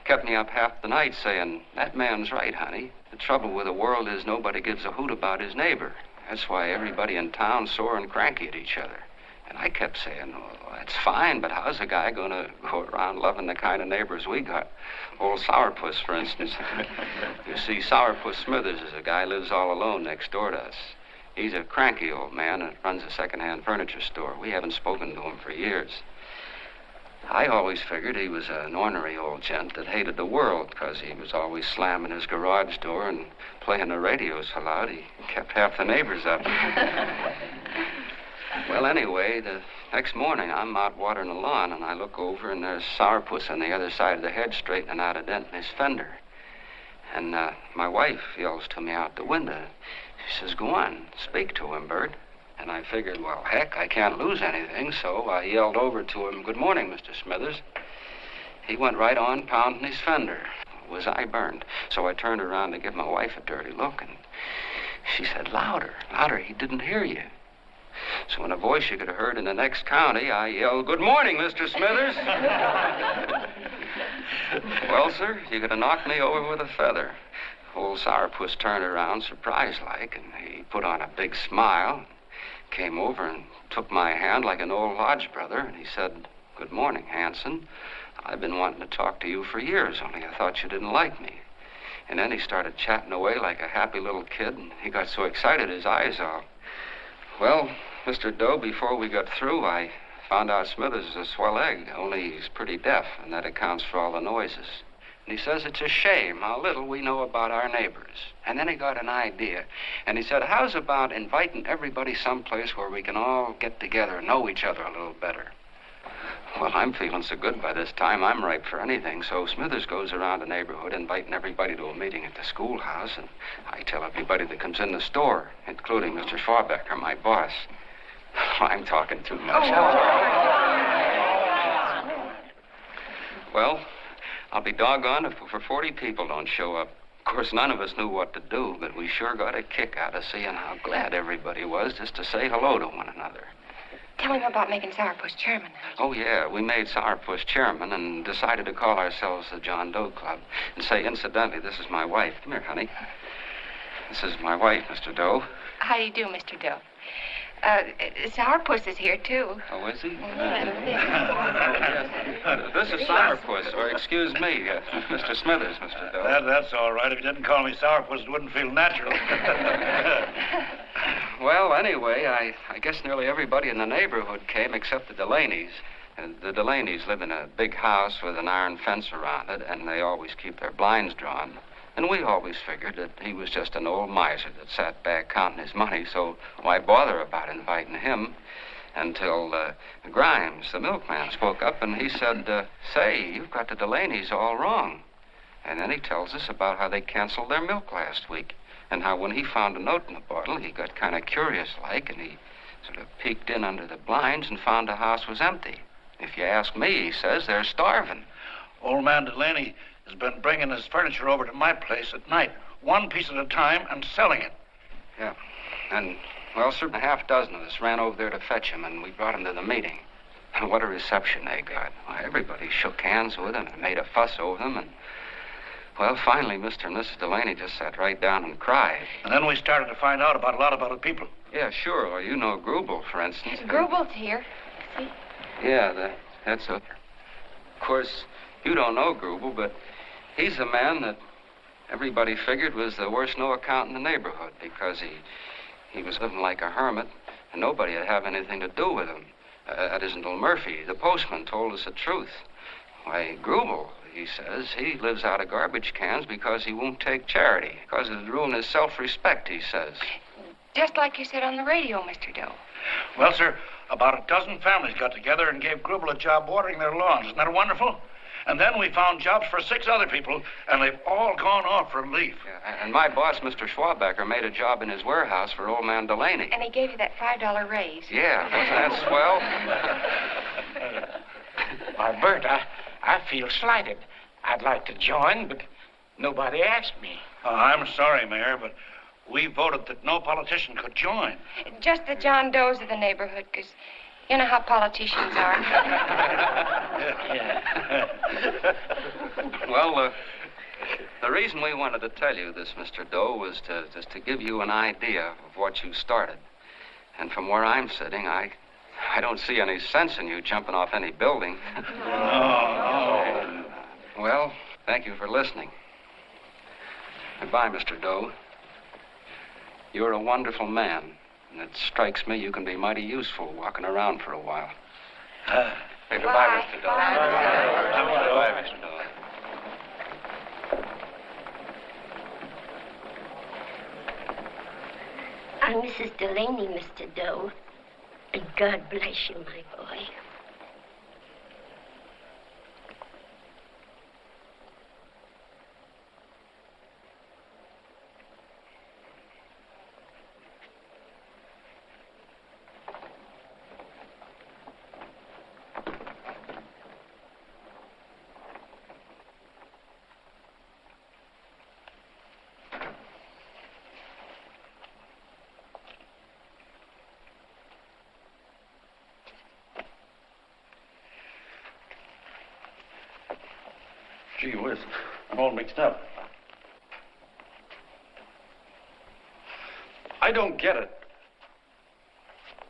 Kept me up half the night saying, that man's right, honey. The trouble with the world is nobody gives a hoot about his neighbor. That's why everybody in town's sore and cranky at each other. And I kept saying, well, that's fine, but how's a guy going to go around loving the kind of neighbors we got? Old Sourpuss, for instance. You see, Sourpuss Smithers is a guy who lives all alone next door to us. He's a cranky old man and runs a second-hand furniture store. We haven't spoken to him for years. I always figured he was an ornery old gent that hated the world because he was always slamming his garage door and playing the radio so loud he kept half the neighbors up. Well, anyway, the next morning I'm out watering the lawn and I look over and there's Sourpuss on the other side of the hedge straightening out a dent in his fender. And my wife yells to me out the window. She says, go on, speak to him, Bert. And I figured, well, heck, I can't lose anything, so I yelled over to him, good morning, Mr. Smithers. He went right on pounding his fender. Was I burned? So I turned around to give my wife a dirty look, and she said, louder, he didn't hear you. So in a voice you could have heard in the next county, I yelled, good morning, Mr. Smithers. Well, sir, you could have knocked me over with a feather. Old Sourpuss turned around, surprised-like, and he put on a big smile, came over and took my hand like an old lodge brother, and he said, good morning, Hanson. I've been wanting to talk to you for years, only I thought you didn't like me. And then he started chatting away like a happy little kid, and he got so excited his eyes all. Well, Mr. Doe, before we got through, I found out Smithers is a swell egg, only he's pretty deaf, and that accounts for all the noises. And he says it's a shame how little we know about our neighbors. And then he got an idea, and he said, how's about inviting everybody someplace where we can all get together and know each other a little better? Well, I'm feeling so good by this time, I'm ripe for anything. So Smithers goes around the neighborhood inviting everybody to a meeting at the schoolhouse, and I tell everybody that comes in the store, including Mr. Schwabacker, my boss. I'm talking too much. Well, I'll be doggone if over 40 people don't show up. Of course, none of us knew what to do, but we sure got a kick out of seeing how glad everybody was just to say hello to one another. Tell him about making Sourpuss chairman. Oh, yeah, we made Sourpuss chairman and decided to call ourselves the John Doe Club. And say, incidentally, this is my wife. Come here, honey. This is my wife, Mr. Doe. How do you do, Mr. Doe? Sourpuss is here, too. Oh, is he? This is Sourpuss, or excuse me, Mr. Smithers, Mr. Doe. That's all right. If you didn't call me Sourpuss, it wouldn't feel natural. Well, anyway, I guess nearly everybody in the neighborhood came except the Delaney's. And the Delaney's live in a big house with an iron fence around it, and they always keep their blinds drawn. And we always figured that he was just an old miser that sat back counting his money, so why bother about inviting him? Until Grimes, the milkman, spoke up, and he said, say, you've got the Delaney's all wrong. And then he tells us about how they canceled their milk last week, and how when he found a note in the bottle, he got kind of curious-like, and he sort of peeked in under the blinds and found the house was empty. If you ask me, he says, they're starving. Old man Delaney has been bringing his furniture over to my place at night, one piece at a time, and selling it. Yeah. And, well, sir, a half dozen of us ran over there to fetch him, and we brought him to the meeting. And what a reception they got. Why, everybody shook hands with him and made a fuss over them, and, well, finally, Mr. and Mrs. Delaney just sat right down and cried. And then we started to find out about a lot of other people. Yeah, sure. Well, you know Grubel, for instance. Grubel's here. See? Yeah, that's a... Of course, you don't know Grubel, but he's a man that everybody figured was the worst no-account in the neighborhood because he was living like a hermit, and nobody would have anything to do with him. That isn't until Murphy, the postman, told us the truth. Why, Grubel, he says, he lives out of garbage cans because he won't take charity, because it'd ruin his self-respect, he says. Just like you said on the radio, Mr. Doe. Well, sir, about a dozen families got together and gave Grubel a job watering their lawns. Isn't that wonderful? And then we found jobs for 6 other people, and they've all gone off for relief. Yeah, and my boss, Mr. Schwabacker, made a job in his warehouse for old man Delaney. And he gave you that $5 raise. Yeah, wasn't that swell? Why, Bert, I feel slighted. I'd like to join, but nobody asked me. Oh, I'm sorry, Mayor, but we voted that no politician could join. Just the John Does of the neighborhood, because you know how politicians are. Well, the reason we wanted to tell you this, Mr. Doe, was just to give you an idea of what you started. And from where I'm sitting, I don't see any sense in you jumping off any building. No. Well, thank you for listening. Goodbye, Mr. Doe. You're a wonderful man, and it strikes me you can be mighty useful walking around for a while. Hey, goodbye, Mr. Doe. Goodbye, Mr. Doe. I'm Mrs. Delaney, Mr. Doe. And God bless you, my boy. Gee whiz, I'm all mixed up. I don't get it.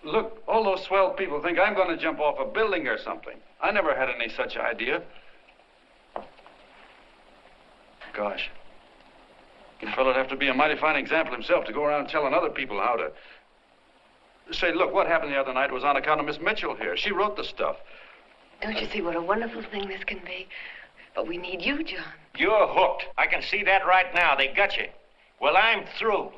Look, all those swell people think I'm going to jump off a building or something. I never had any such idea. Gosh. A fellow'd have to be a mighty fine example himself to go around telling other people how to... Say, look, what happened the other night was on account of Miss Mitchell here. She wrote the stuff. Don't you see what a wonderful thing this can be? But we need you, John. You're hooked. I can see that right now. They got you. Well, I'm through.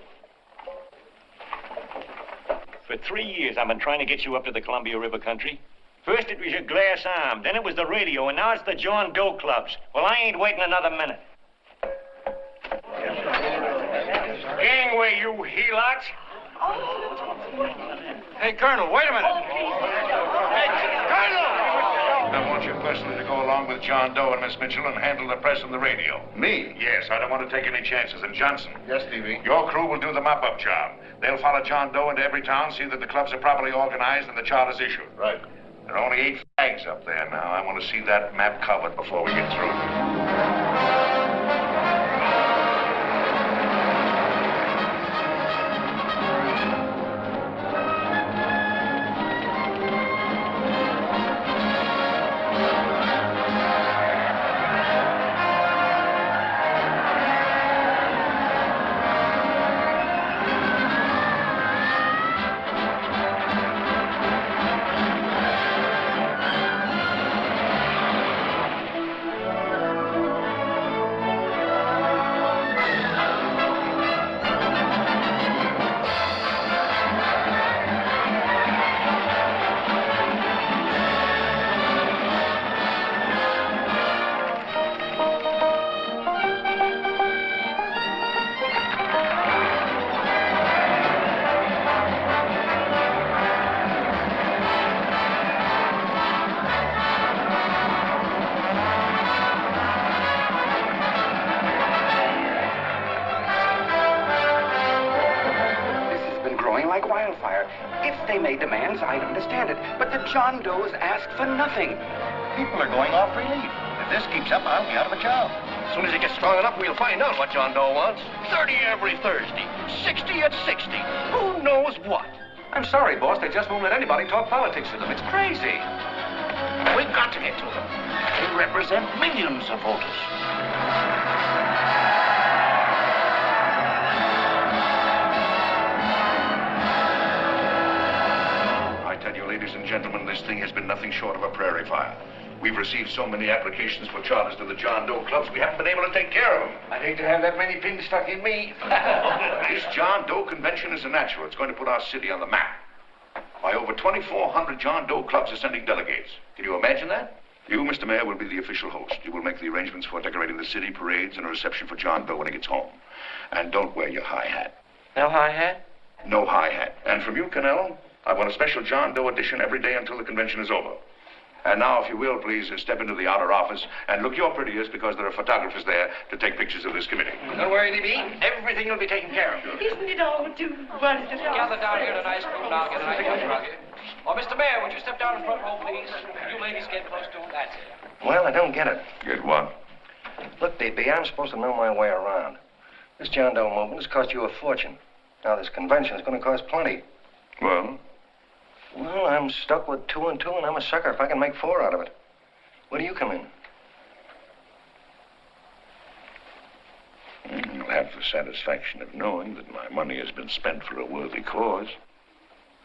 For 3 years, I've been trying to get you up to the Columbia River country. First, it was your glass arm. Then it was the radio. And now it's the John Doe clubs. Well, I ain't waiting another minute. Gangway, you helots. Hey, Colonel, wait a minute. Hey, Colonel! I want you personally to go along with John Doe and Miss Mitchell and handle the press and the radio. Me? Yes, I don't want to take any chances. And Johnson. Yes, Stevie? Your crew will do the mop-up job. They'll follow John Doe into every town, see that the clubs are properly organized and the charters issued. Right. There are only 8 flags up there now. I want to see that map covered before we get through. like wildfire. If they made demands, I'd understand it. But the John Does ask for nothing. People are going off relief. If this keeps up, I'll be out of a job. As soon as it gets strong enough, we'll find out what John Doe wants. 30 every Thursday. 60 at 60. Who knows what? I'm sorry, boss. They just won't let anybody talk politics to them. It's crazy. We've got to get to them. They represent millions of voters. I tell you, ladies and gentlemen, this thing has been nothing short of a prairie fire. We've received so many applications for charters to the John Doe clubs, we haven't been able to take care of them. I'd hate to have that many pins stuck in me. This John Doe convention is a natural. It's going to put our city on the map. Why, over 2,400 John Doe clubs are sending delegates. Can you imagine that? You, Mr. Mayor, will be the official host. You will make the arrangements for decorating the city, parades, and a reception for John Doe when he gets home. And don't wear your high hat. No high hat? No high hat. And from you, Cannell, I want a special John Doe edition every day until the convention is over. And now, if you will, please step into the outer office and look your prettiest because there are photographers there to take pictures of this committee. Don't worry, D.B. Everything will be taken care of. Isn't it all too wonderful? Gather down here to ice cream and I'll get an ice cream rug. Oh, Mr. Mayor, would you step down in front row, please? You ladies get close to him. That's it. Well, I don't get it. Get what? Look, D.B., I'm supposed to know my way around. This John Doe movement has cost you a fortune. Now, this convention is going to cost plenty. Well? Well, I'm stuck with 2 and 2, and I'm a sucker if I can make 4 out of it. Where do you come in? You'll have the satisfaction of knowing that my money has been spent for a worthy cause.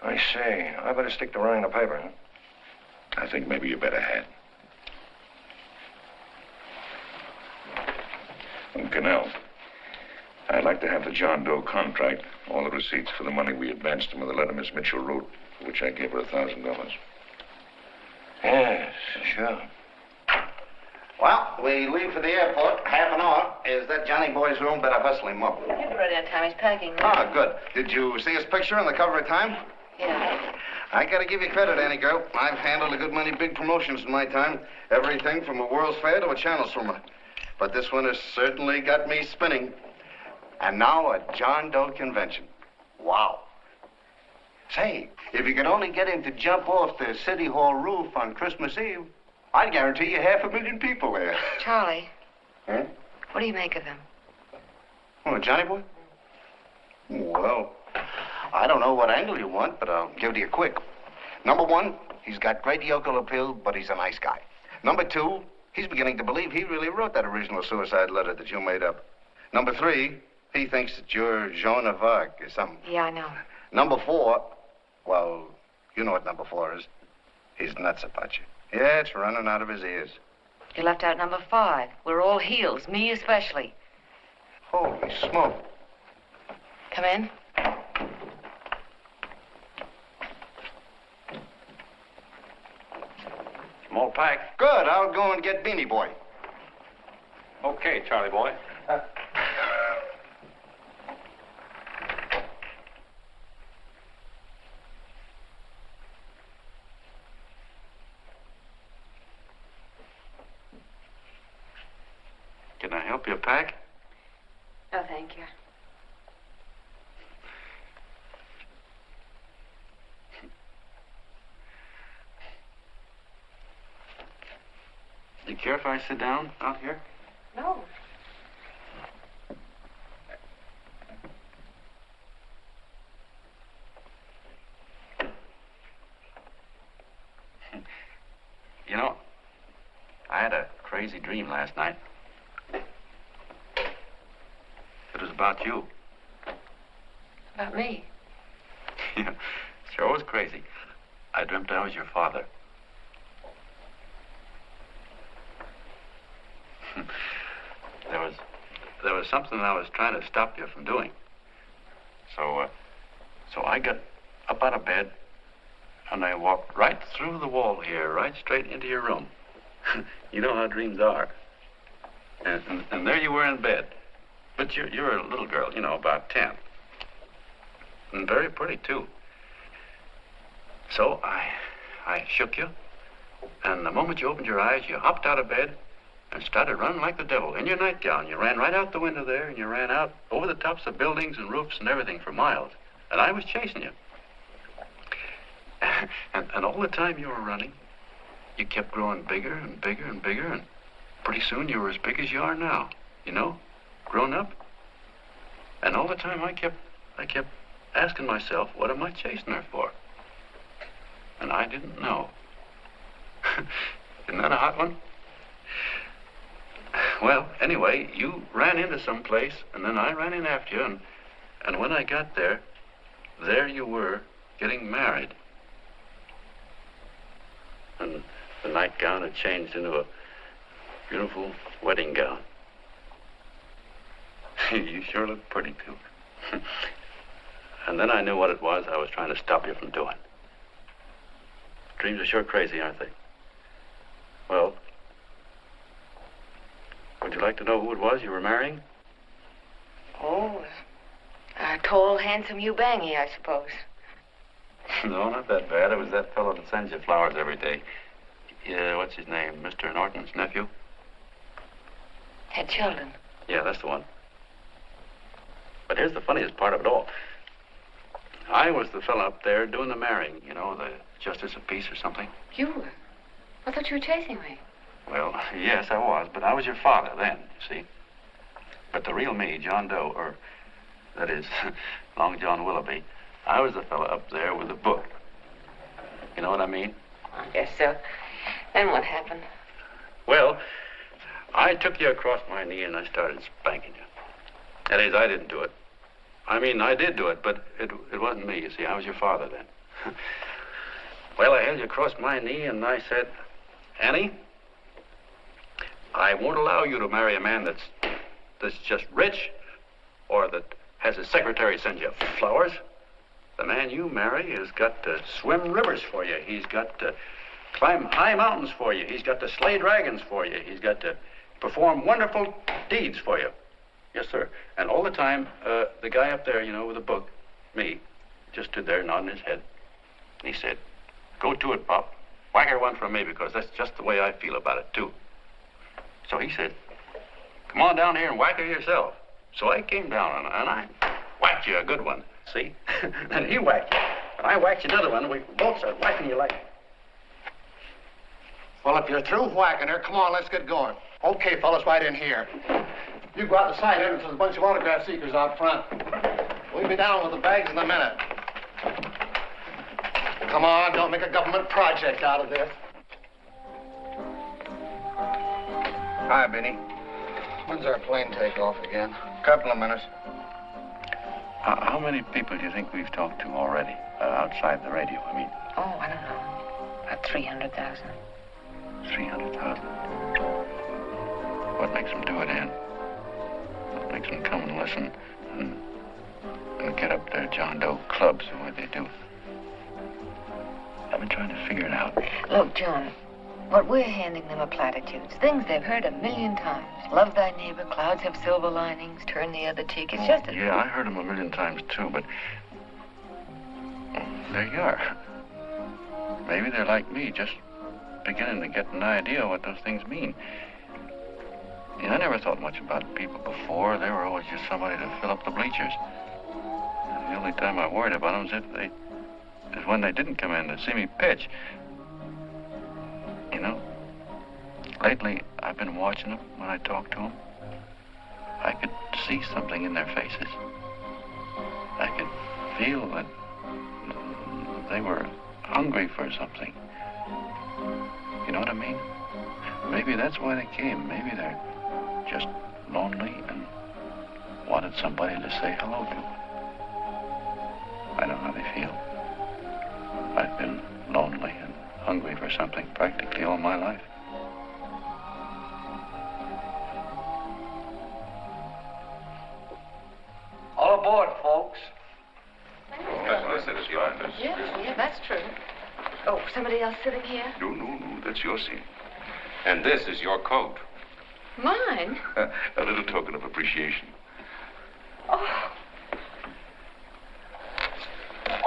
I say, I better stick to running the paper, huh? I think maybe you better had. And Cannell, I'd like to have the John Doe contract, all the receipts for the money we advanced him with the letter Miss Mitchell wrote, for which I gave her $1,000. Yes, sure. Well, we leave for the airport. Half an hour. Is that Johnny boy's room? Better hustle him up. He'll be ready on time. He's packing. Ah, good. Did you see his picture on the cover of Time? Yeah. I gotta give you credit, Annie girl. I've handled a good many big promotions in my time. Everything from a World's Fair to a channel swimmer. But this one has certainly got me spinning. And now a John Doe convention. Wow. Say, if you could only get him to jump off the City Hall roof on Christmas Eve, I'd guarantee you 500,000 people there. Charlie. Huh? What do you make of him? Oh, Johnny boy? Well, I don't know what angle you want, but I'll give it to you quick. Number 1, he's got great yokel appeal, but he's a nice guy. Number 2, he's beginning to believe he really wrote that original suicide letter that you made up. Number 3, he thinks that you're Joan of Arc or something. Yeah, I know. Number 4, well, you know what number 4 is. He's nuts about you. Yeah, it's running out of his ears. You left out number 5. We're all heels, me especially. Holy smoke. Come in. Small pack. Good. I'll go and get Beanie Boy. Okay, Charlie boy. Can I help you pack? Oh, thank you. Do you care if I sit down out here? No. You know, I had a crazy dream last night. It was about you. About me? Yeah, sure was crazy. I dreamt I was your father. There was something I was trying to stop you from doing. So I got up out of bed and I walked right through the wall here, right straight into your room. You know how dreams are. And there you were in bed. But you're a little girl, you know, about 10. And very pretty, too. So I shook you. And the moment you opened your eyes, you hopped out of bed and started running like the devil in your nightgown. You ran right out the window there, and you ran out over the tops of buildings and roofs and everything for miles. And I was chasing you. And all the time you were running, you kept growing bigger and bigger and bigger, and pretty soon you were as big as you are now, you know, grown up. And all the time I kept asking myself, what am I chasing her for? And I didn't know. Isn't that a hot one? Well, anyway, you ran into some place, and then I ran in after you, and when I got there you were, getting married. And the nightgown had changed into a beautiful wedding gown. You sure look pretty, too. And then I knew what it was I was trying to stop you from doing. Dreams are sure crazy, aren't they? Well, would you like to know who it was you were marrying? Oh, a tall, handsome Ubangi, I suppose. No, not that bad. It was that fellow that sends you flowers every day. Yeah, what's his name? Mr. Norton's nephew? Ted Sheldon. Yeah, that's the one. But here's the funniest part of it all. I was the fellow up there doing the marrying, you know, the justice of peace or something. You were? I thought you were chasing me. Well, yes, I was, but I was your father then, you see. But the real me, John Doe, or that is, Long John Willoughby, I was the fellow up there with the book. You know what I mean? I guess so. Then what happened? Well, I took you across my knee and I started spanking you. That is, I didn't do it. I mean, I did do it, but it wasn't me, you see. I was your father then. Well, I held you across my knee and I said, Annie, I won't allow you to marry a man that's just rich or that has his secretary send you flowers. The man you marry has got to swim rivers for you. He's got to climb high mountains for you. He's got to slay dragons for you. He's got to perform wonderful deeds for you. Yes, sir. And all the time, the guy up there, you know, with the book, me, just stood there nodding his head. And he said, go to it, Pop. Whack her one from me, because that's just the way I feel about it, too. So he said, come on down here and whack her yourself. So I came down and I whacked you a good one, see? Then he whacked you. And I whacked you another one, and we both started whacking you like... Well, if you're through whacking her, come on, let's get going. Okay, fellas, right in here. You go out the side entrance, there's a bunch of autograph seekers out front. We'll be down with the bags in a minute. Come on, don't make a government project out of this. Hi, Benny. When's our plane take off again? Couple of minutes. How many people do you think we've talked to already, outside the radio, I mean? Oh, I don't know. About 300,000. 300,000. What makes them do it, Ann? What makes them come and listen and get up their John Doe clubs the way they do? I've been trying to figure it out. Look, John, what we're handing them are platitudes, things they've heard 1,000,000 times. Love thy neighbor, clouds have silver linings, turn the other cheek. It's just a... Yeah, I heard them 1,000,000 times, too, but there you are. Maybe they're like me, just beginning to get an idea what those things mean. You know, I never thought much about people before. They were always just somebody to fill up the bleachers. And the only time I worried about them is when they didn't come in to see me pitch. You know, lately I've been watching them when I talk to them. I could see something in their faces. I could feel that they were hungry for something. You know what I mean? Maybe that's why they came. Maybe they're just lonely and wanted somebody to say hello to. I know how they feel. I've been lonely and hungry for something practically all my life. All aboard, folks. That's your office. Yeah, that's true. Oh, somebody else sitting here? No, that's your seat. And this is your coat. Mine? A little token of appreciation.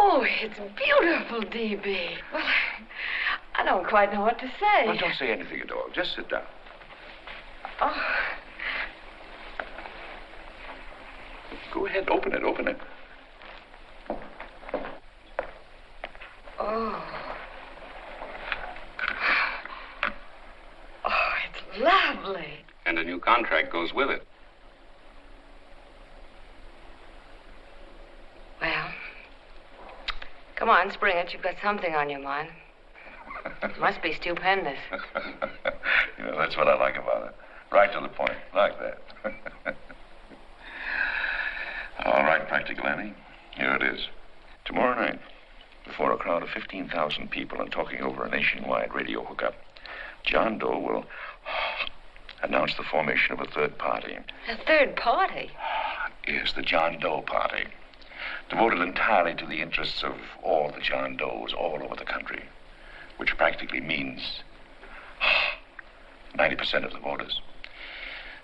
Oh, it's beautiful, D.B. Well, I don't quite know what to say. Well, don't say anything at all. Just sit down. Oh. Go ahead, open it. Oh. new contract goes with it. Well, come on, spring it. You've got something on your mind. It must be stupendous. You know, that's what I like about it. Right to the point, like that. All right, Practical Annie. Here it is. Tomorrow night, before a crowd of 15,000 people and talking over a nationwide radio hookup, John Doe will announce the formation of a third party. A third party? Yes, the John Doe Party. Devoted entirely to the interests of all the John Does all over the country, which practically means 90% of the voters.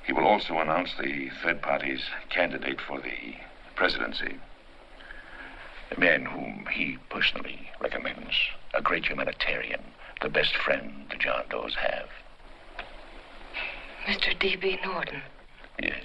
He will also announce the third party's candidate for the presidency. A man whom he personally recommends, a great humanitarian, the best friend the John Does have. Mr. D.B. Norton. Yes.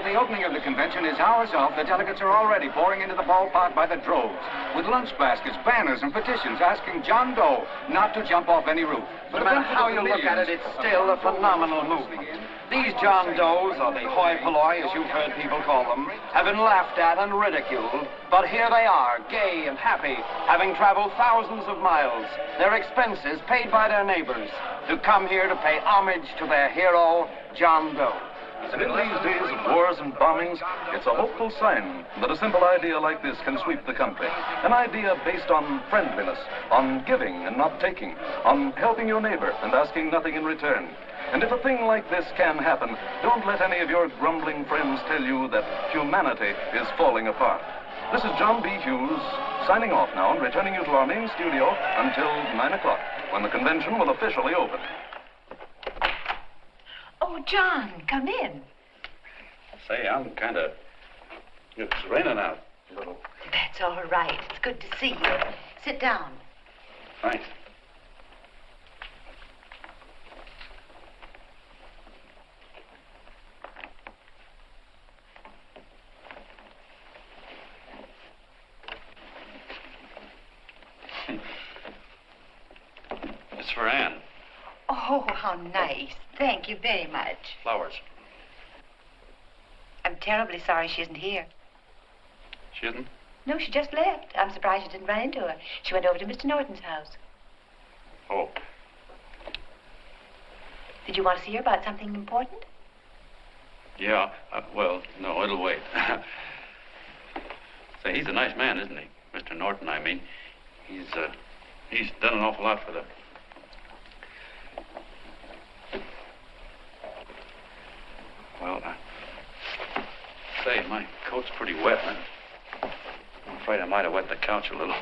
The opening of the convention is hours off. The delegates are already pouring into the ballpark by the droves, with lunch baskets, banners, and petitions asking John Doe not to jump off any roof. But no matter how you look at it, it's still a phenomenal movement. These John Does, or the hoi polloi, as you've heard people call them, have been laughed at and ridiculed. But here they are, gay and happy, having traveled thousands of miles, their expenses paid by their neighbors, to come here to pay homage to their hero, John Doe. And in these days of wars and bombings, it's a hopeful sign that a simple idea like this can sweep the country. An idea based on friendliness, on giving and not taking, on helping your neighbor and asking nothing in return. And if a thing like this can happen, don't let any of your grumbling friends tell you that humanity is falling apart. This is John B. Hughes, signing off now and returning you to our main studio until 9 o'clock, when the convention will officially open. Oh, John, come in. Say, I'm kind of... It's raining out a little. That's all right. It's good to see you. Sit down. Thanks. It's for Anne. Oh, how nice. Thank you very much. Flowers. I'm terribly sorry she isn't here. She isn't? No, she just left. I'm surprised you didn't run into her. She went over to Mr. Norton's house. Oh. Did you want to see her about something important? Yeah. Well, no, it'll wait. Say, he's a nice man, isn't he? Mr. Norton, I mean. He's done an awful lot for the... Well, say, my coat's pretty wet. I'm afraid I might have wet the couch a little.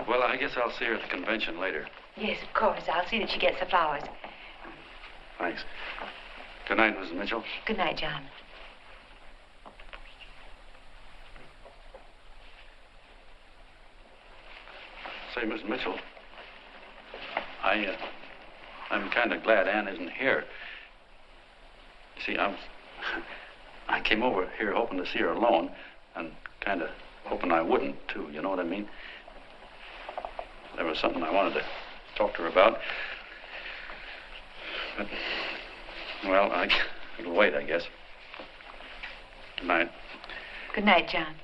Well, I guess I'll see her at the convention later. Yes, of course. I'll see that she gets the flowers. Thanks. Good night, Mrs. Mitchell. Good night, John. Say, Miss Mitchell, I'm kind of glad Anne isn't here. You see, I came over here hoping to see her alone, and kind of hoping I wouldn't, too, you know what I mean? There was something I wanted to talk to her about. But, well, it'll wait, I guess. Good night. Good night, John.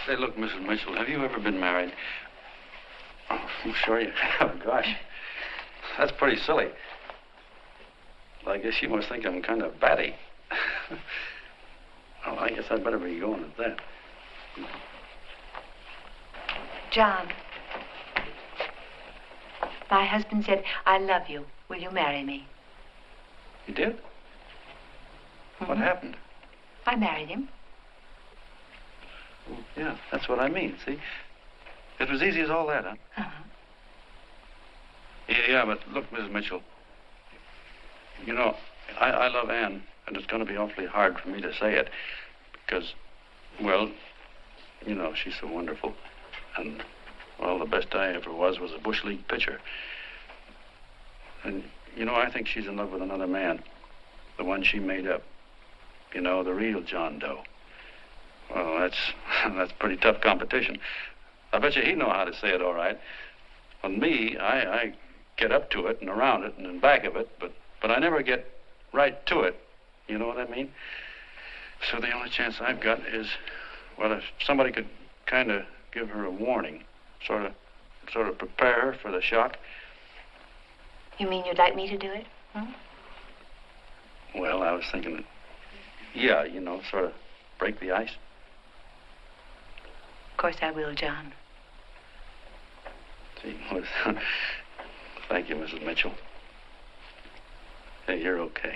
Say, look, Mrs. Mitchell, have you ever been married? Oh, I'm sure you have. Gosh, that's pretty silly. Well, I guess you must think I'm kind of batty. Well, I guess I'd better be going at that. John, my husband said, I love you. Will you marry me? You did? What happened? I married him. Well, yeah, that's what I mean, see? It was easy as all that, huh? Uh-huh. Yeah, but look, Mrs. Mitchell, you know, I love Anne, and it's going to be awfully hard for me to say it because, well, you know, she's so wonderful. And, well, the best I ever was a Bush League pitcher. And, you know, I think she's in love with another man, the one she made up. You know, the real John Doe. Well, that's pretty tough competition. I bet you he'd know how to say it all right. On me, I get up to it and around it and in back of it, but I never get right to it. You know what I mean? So the only chance I've got is, well, if somebody could kind of give her a warning, sort of prepare her for the shock. You mean you'd like me to do it? Well, I was thinking that, yeah, you know, sort of break the ice. Of course I will, John. Gee whiz. Thank you, Mrs. Mitchell. Hey, you're okay.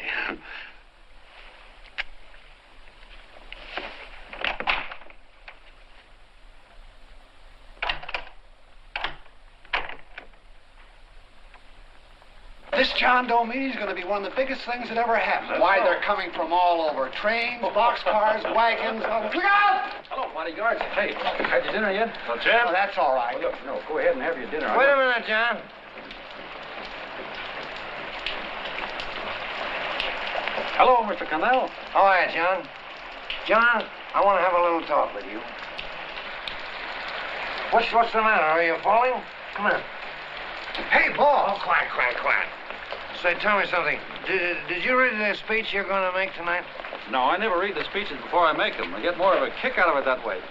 This John Doe meeting is going to be one of the biggest things that ever happened. Why, they're coming from all over. Trains, boxcars, wagons. Look out! Hello, bodyguards. Hey, had your dinner yet? Well, Jim? Oh, that's all right. Well, look, no, go ahead and have your dinner. Wait a minute, John. Hello, Mr. Connell. How are you, John? John, I want to have a little talk with you. What's the matter? Are you falling? Come here. Hey, boss. Oh, quiet. Say, tell me something. Did you read the speech you're going to make tonight? No, I never read the speeches before I make them. I get more of a kick out of it that way.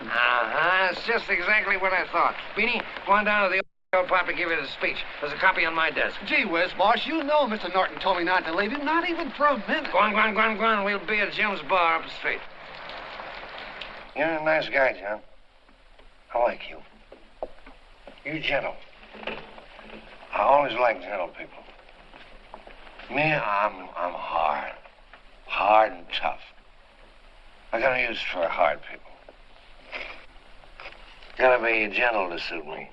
It's just exactly what I thought. Beanie, go on down to the old pop to give you the speech. There's a copy on my desk. Gee whiz, boss, you know Mr. Norton told me not to leave him, not even for a minute. Go on. We'll be at Jim's bar up the street. You're a nice guy, John. I like you. You're gentle. I always like gentle people. Me, I'm hard and tough. I got a use for hard people. Gotta be gentle to suit me.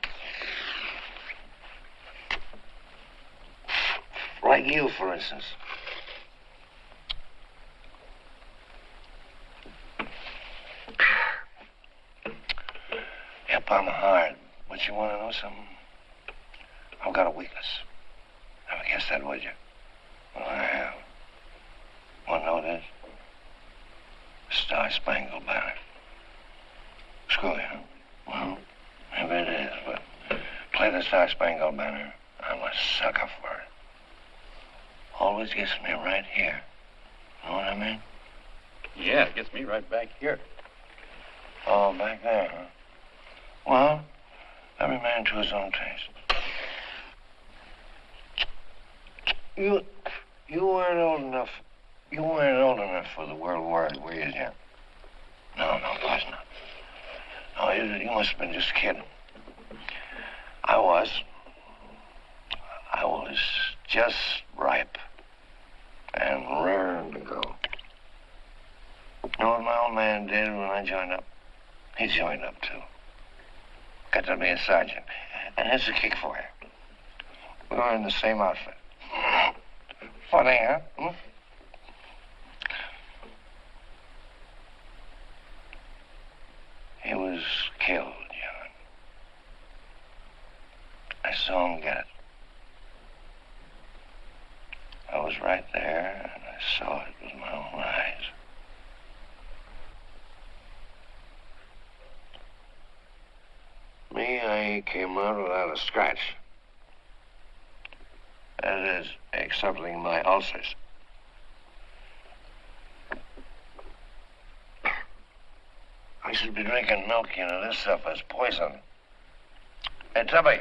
Like you, for instance. Yep, I'm hard. But you want to know something? I've got a weakness. Never guessed that, would you? Well, I have. Want to know what it is? Star-Spangled Banner. Screw you, huh? Well, maybe it is, but play the Star-Spangled Banner. I'm a sucker for it. Always gets me right here. Know what I mean? Yeah, it gets me right back here. Oh, back there, huh? Well, every man to his own taste. You weren't old enough. You weren't old enough for the World War, were you, Jim? No, of course not. No, you must have been just kidding. I was just ripe and raring to go. You know what my old man did when I joined up? He joined up, too. Got to be a sergeant. And here's a kick for you. We were in the same outfit. Funny, huh? He was killed, John. I saw him get it. I was right there, and I saw it with my own eyes. Me, I came out without a scratch. That is, excepting my ulcers. I should be drinking milk, you know. This stuff is poison. Hey, Tubby.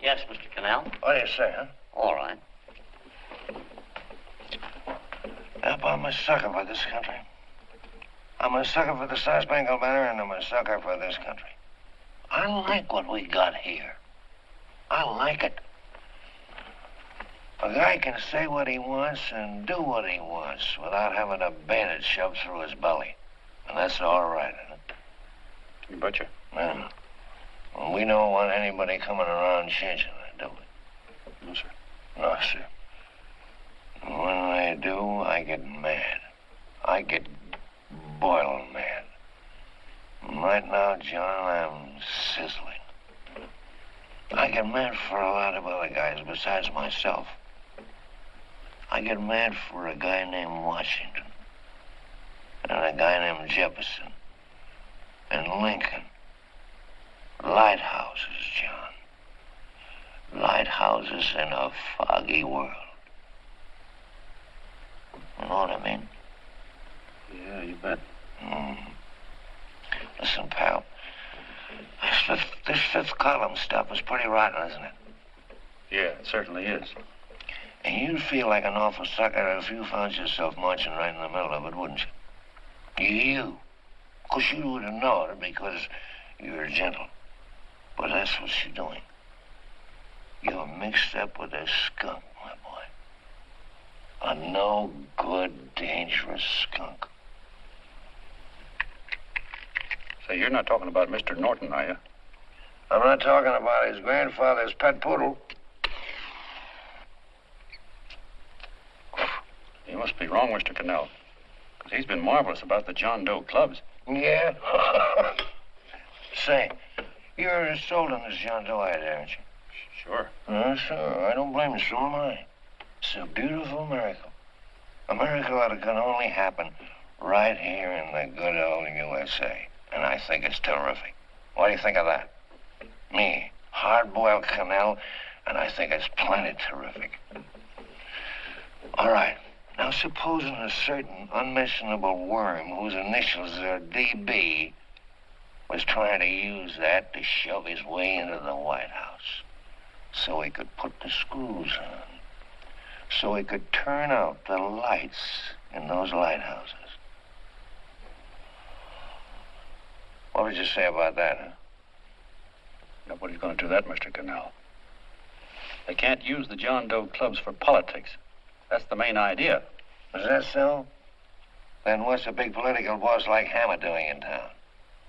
Yes, Mr. Connell? What do you say, huh? All right. Yep, I'm a sucker for this country. I'm a sucker for the Star-Spangled Banner, and I'm a sucker for this country. I like what we got here. I like it. A guy can say what he wants and do what he wants without having a bayonet shoved through his belly. And that's all right, isn't it? You betcha. Yeah. Well, we don't want anybody coming around changing that, do we? No, sir. No, sir. And when they do, I get mad. I get boiling mad. And right now, John, I'm sizzling. I get mad for a lot of other guys besides myself. I get mad for a guy named Washington, and a guy named Jefferson, and Lincoln. Lighthouses, John. Lighthouses in a foggy world. You know what I mean? Yeah, you bet. Listen, pal. This fifth column stuff is pretty rotten, isn't it? Yeah, it certainly is. And you'd feel like an awful sucker if you found yourself marching right in the middle of it, wouldn't you? You. Of course, you wouldn't know it because you're gentle. But that's what you're doing. You're mixed up with a skunk, my boy. A no-good, dangerous skunk. Say, you're not talking about Mr. Norton, are you? I'm not talking about his grandfather's pet poodle. You must be wrong, Mr. Cannell. Because he's been marvelous about the John Doe clubs. Yeah? Say, you're sold on this John Doe idea, aren't you? Sure. Sure. I don't blame you. So am I. It's a beautiful miracle. A miracle that can only happen right here in the good old USA. And I think it's terrific. What do you think of that? Me, hard-boiled Cannell, and I think it's plenty terrific. All right. Now, supposing a certain unmentionable worm whose initials are DB was trying to use that to shove his way into the White House so he could put the screws on, so he could turn out the lights in those lighthouses. What would you say about that, huh? Nobody's going to do that, Mr. Cannell. They can't use the John Doe clubs for politics. That's the main idea. Is that so? Then what's a big political boss like Hammett doing in town?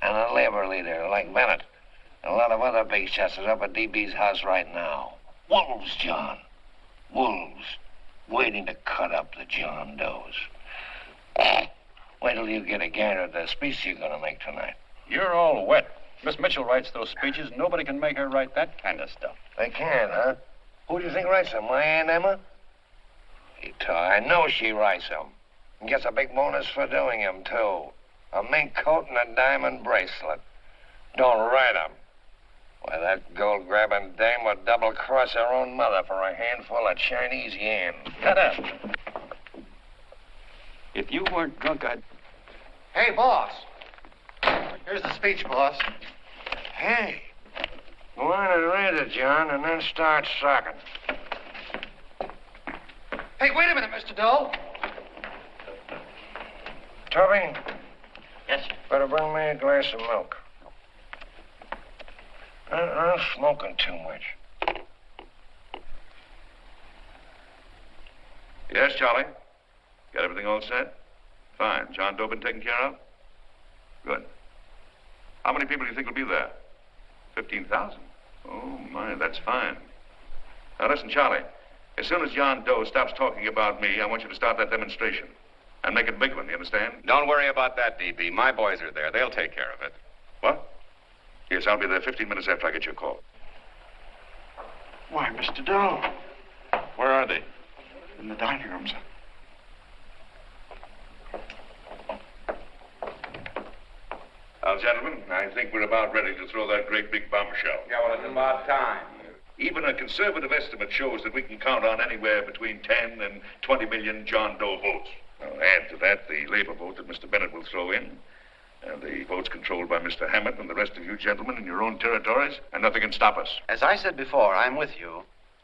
And a labor leader like Bennett? And a lot of other big shots are up at DB's house right now. Wolves, John. Wolves. Waiting to cut up the John Does. Wait till you get a gander at the speech you're going to make tonight. You're all wet. Miss Mitchell writes those speeches. Nobody can make her write that kind of stuff. They can, huh? Who do you think writes them? My Aunt Emma? I know she writes them. And gets a big bonus for doing them, too. A mink coat and a diamond bracelet. Don't write them. Why, that gold-grabbing dame would double-cross her own mother for a handful of Chinese yen. Shut up. If you weren't drunk, I'd... Hey, boss. Here's the speech, boss. Hey. Go on and read it, John, and then start socking. Hey, wait a minute, Mr. Doe. Tubby? Yes, sir. Better bring me a glass of milk. I'm smoking too much. Yes, Charlie? Got everything all set? Fine. John Doe been taken care of? Good. How many people do you think will be there? 15,000? Oh, my, that's fine. Now, listen, Charlie. As soon as John Doe stops talking about me, I want you to start that demonstration. And make it a big one, you understand? Don't worry about that, DB. My boys are there. They'll take care of it. What? Yes, I'll be there 15 minutes after I get your call. Why, Mr. Doe. Where are they? In the dining room, sir. Now, gentlemen, I think we're about ready to throw that great big bombshell. Yeah, well, it's about time. Even a conservative estimate shows that we can count on anywhere between 10 and 20 million John Doe votes. Now, add to that the labor vote that Mr. Bennett will throw in, and the votes controlled by Mr. Hammett and the rest of you gentlemen in your own territories, and nothing can stop us. As I said before, I'm with you,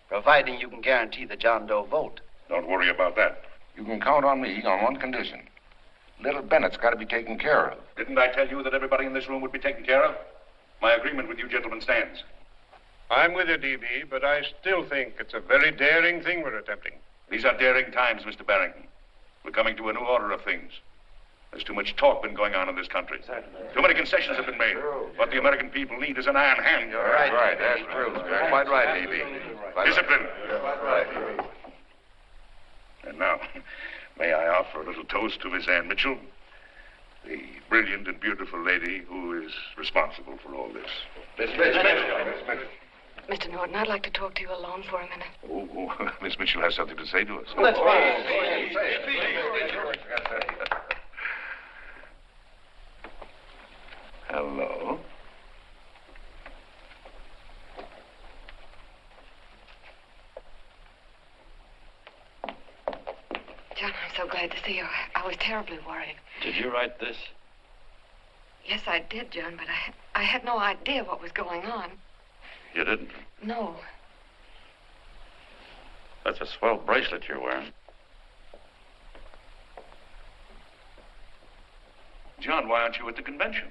providing you can guarantee the John Doe vote. Don't worry about that. You can count on me on one condition. Little Bennett's got to be taken care of. Didn't I tell you that everybody in this room would be taken care of? My agreement with you gentlemen stands. I'm with you, D.B., but I still think it's a very daring thing we're attempting. These are daring times, Mr. Barrington. We're coming to a new order of things. There's too much talk been going on in this country. Too many concessions have been made. What the American people need is an iron hand. You're right. That's true. You're quite right, D.B. Discipline. And now, may I offer a little toast to Miss Ann Mitchell, the brilliant and beautiful lady who is responsible for all this. Miss Mr. Norton, I'd like to talk to you alone for a minute. Oh, Miss Mitchell has something to say to us. That's fine. Hello. John, I'm so glad to see you. I was terribly worried. Did you write this? Yes, I did, John, but I had no idea what was going on. You didn't? No. That's a swell bracelet you're wearing. John, why aren't you at the convention?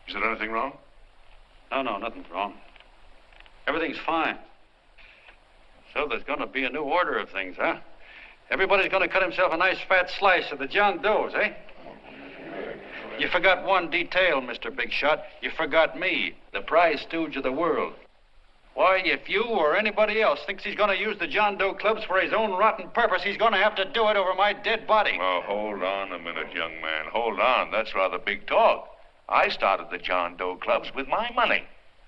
Is there anything wrong? No, nothing's wrong. Everything's fine. So there's going to be a new order of things, huh? Everybody's going to cut himself a nice fat slice of the John Does, eh? You forgot one detail, Mr. Big Shot. You forgot me, the prize stooge of the world. Why, if you or anybody else thinks he's going to use the John Doe clubs for his own rotten purpose, he's going to have to do it over my dead body. Oh, hold on a minute, young man. Hold on. That's rather big talk. I started the John Doe clubs with my money.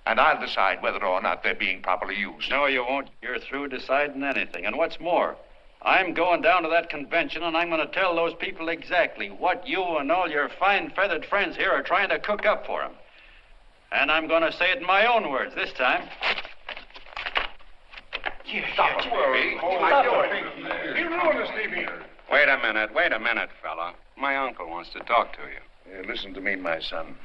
And I'll decide whether or not they're being properly used. No, you won't. You're through deciding anything. And what's more, I'm going down to that convention and I'm going to tell those people exactly what you and all your fine feathered friends here are trying to cook up for them. And I'm going to say it in my own words this time. Stop it, baby. You ruined us, Stevie. Wait a minute, fella. My uncle wants to talk to you. Listen to me, my son.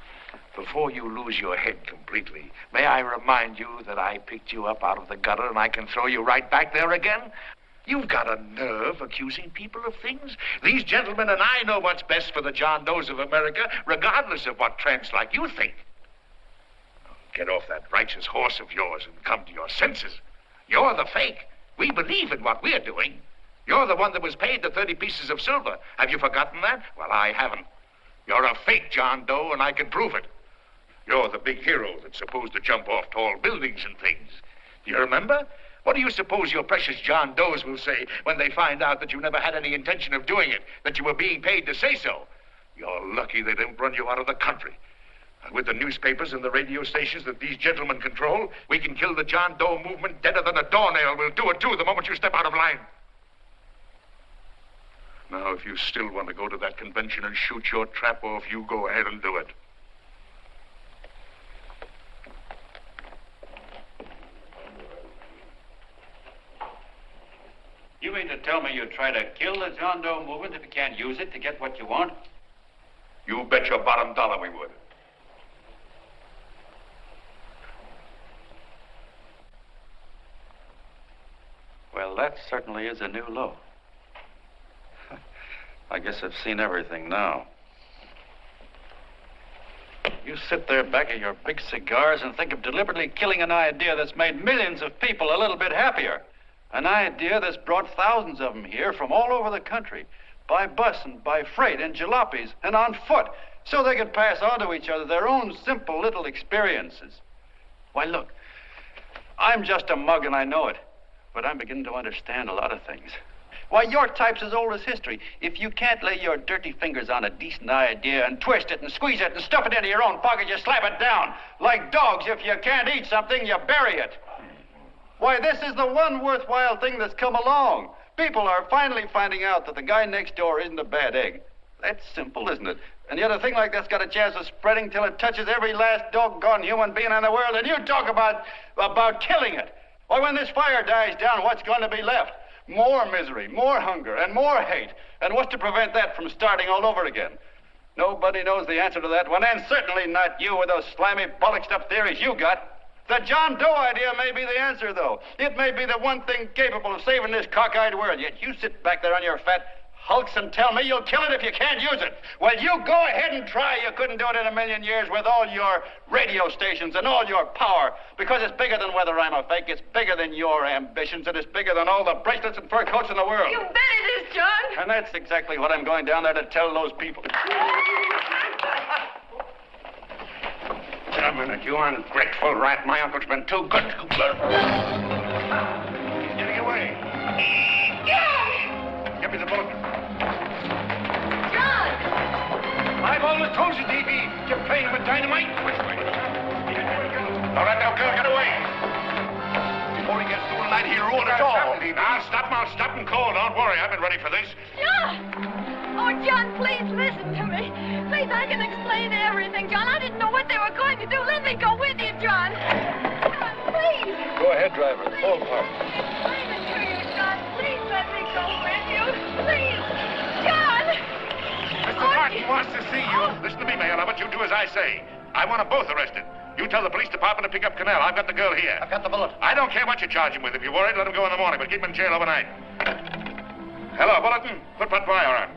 Before you lose your head completely, may I remind you that I picked you up out of the gutter and I can throw you right back there again? You've got a nerve accusing people of things. These gentlemen and I know what's best for the John Does of America, regardless of what tramps like you think. Get off that righteous horse of yours and come to your senses. You're the fake. We believe in what we're doing. You're the one that was paid the 30 pieces of silver. Have you forgotten that? Well, I haven't. You're a fake John Doe, and I can prove it. You're the big hero that's supposed to jump off tall buildings and things. Do you remember? What do you suppose your precious John Does will say when they find out that you never had any intention of doing it, that you were being paid to say so? You're lucky they didn't run you out of the country. And with the newspapers and the radio stations that these gentlemen control, we can kill the John Doe movement deader than a doornail. We'll do it, too, the moment you step out of line. Now, if you still want to go to that convention and shoot your trap off, you go ahead and do it. You mean to tell me you'd try to kill the John Doe movement if you can't use it to get what you want? You bet your bottom dollar we would. Well, that certainly is a new low. I guess I've seen everything now. You sit there back of your big cigars and think of deliberately killing an idea that's made millions of people a little bit happier. An idea that's brought thousands of them here from all over the country, by bus and by freight and jalopies and on foot, so they could pass on to each other their own simple little experiences. Why, look, I'm just a mug and I know it, but I'm beginning to understand a lot of things. Why, your type's as old as history. If you can't lay your dirty fingers on a decent idea and twist it and squeeze it and stuff it into your own pocket, you slap it down. Like dogs, if you can't eat something, you bury it. Why, this is the one worthwhile thing that's come along. People are finally finding out that the guy next door isn't a bad egg. That's simple, isn't it? And yet a thing like that's got a chance of spreading till it touches every last doggone human being in the world, and you talk about killing it. Why, when this fire dies down, what's going to be left? More misery, more hunger, and more hate. And what's to prevent that from starting all over again? Nobody knows the answer to that one, and certainly not you with those slimy, bollocksed up theories you got. The John Doe idea may be the answer, though. It may be the one thing capable of saving this cockeyed world. Yet you sit back there on your fat hulks and tell me you'll kill it if you can't use it. Well, you go ahead and try. You couldn't do it in a million years with all your radio stations and all your power. Because it's bigger than whether I'm a fake. It's bigger than your ambitions. And it's bigger than all the bracelets and fur coats in the world. You bet it is, John. And that's exactly what I'm going down there to tell those people. Wait a minute, you ungrateful rat. My uncle's been too good. Getting away. Give me the boat. John! I've always told you, D.B., you're playing with dynamite. Which way? Now let that girl get away. Before he gets through tonight, he'll ruin it all. Now, stop him cold. Don't worry, I've been ready for this. John! Oh, John, please listen to me. Please, I can explain everything, John. I didn't know what they were going to do. Let me go with you, John. John, please. Go ahead, driver. Full park. Explain it to you, John. Please let me go with you. Please. John! Mr. Martin wants to see you. Listen to me, Mayor Lovett. You do as I say. I want them both arrested. You tell the police department to pick up Cannell. I've got the girl here. I've got the bullet. I don't care what you charge him with. If you're worried, let him go in the morning, but keep him in jail overnight. Hello, Bulletin. Put fire on.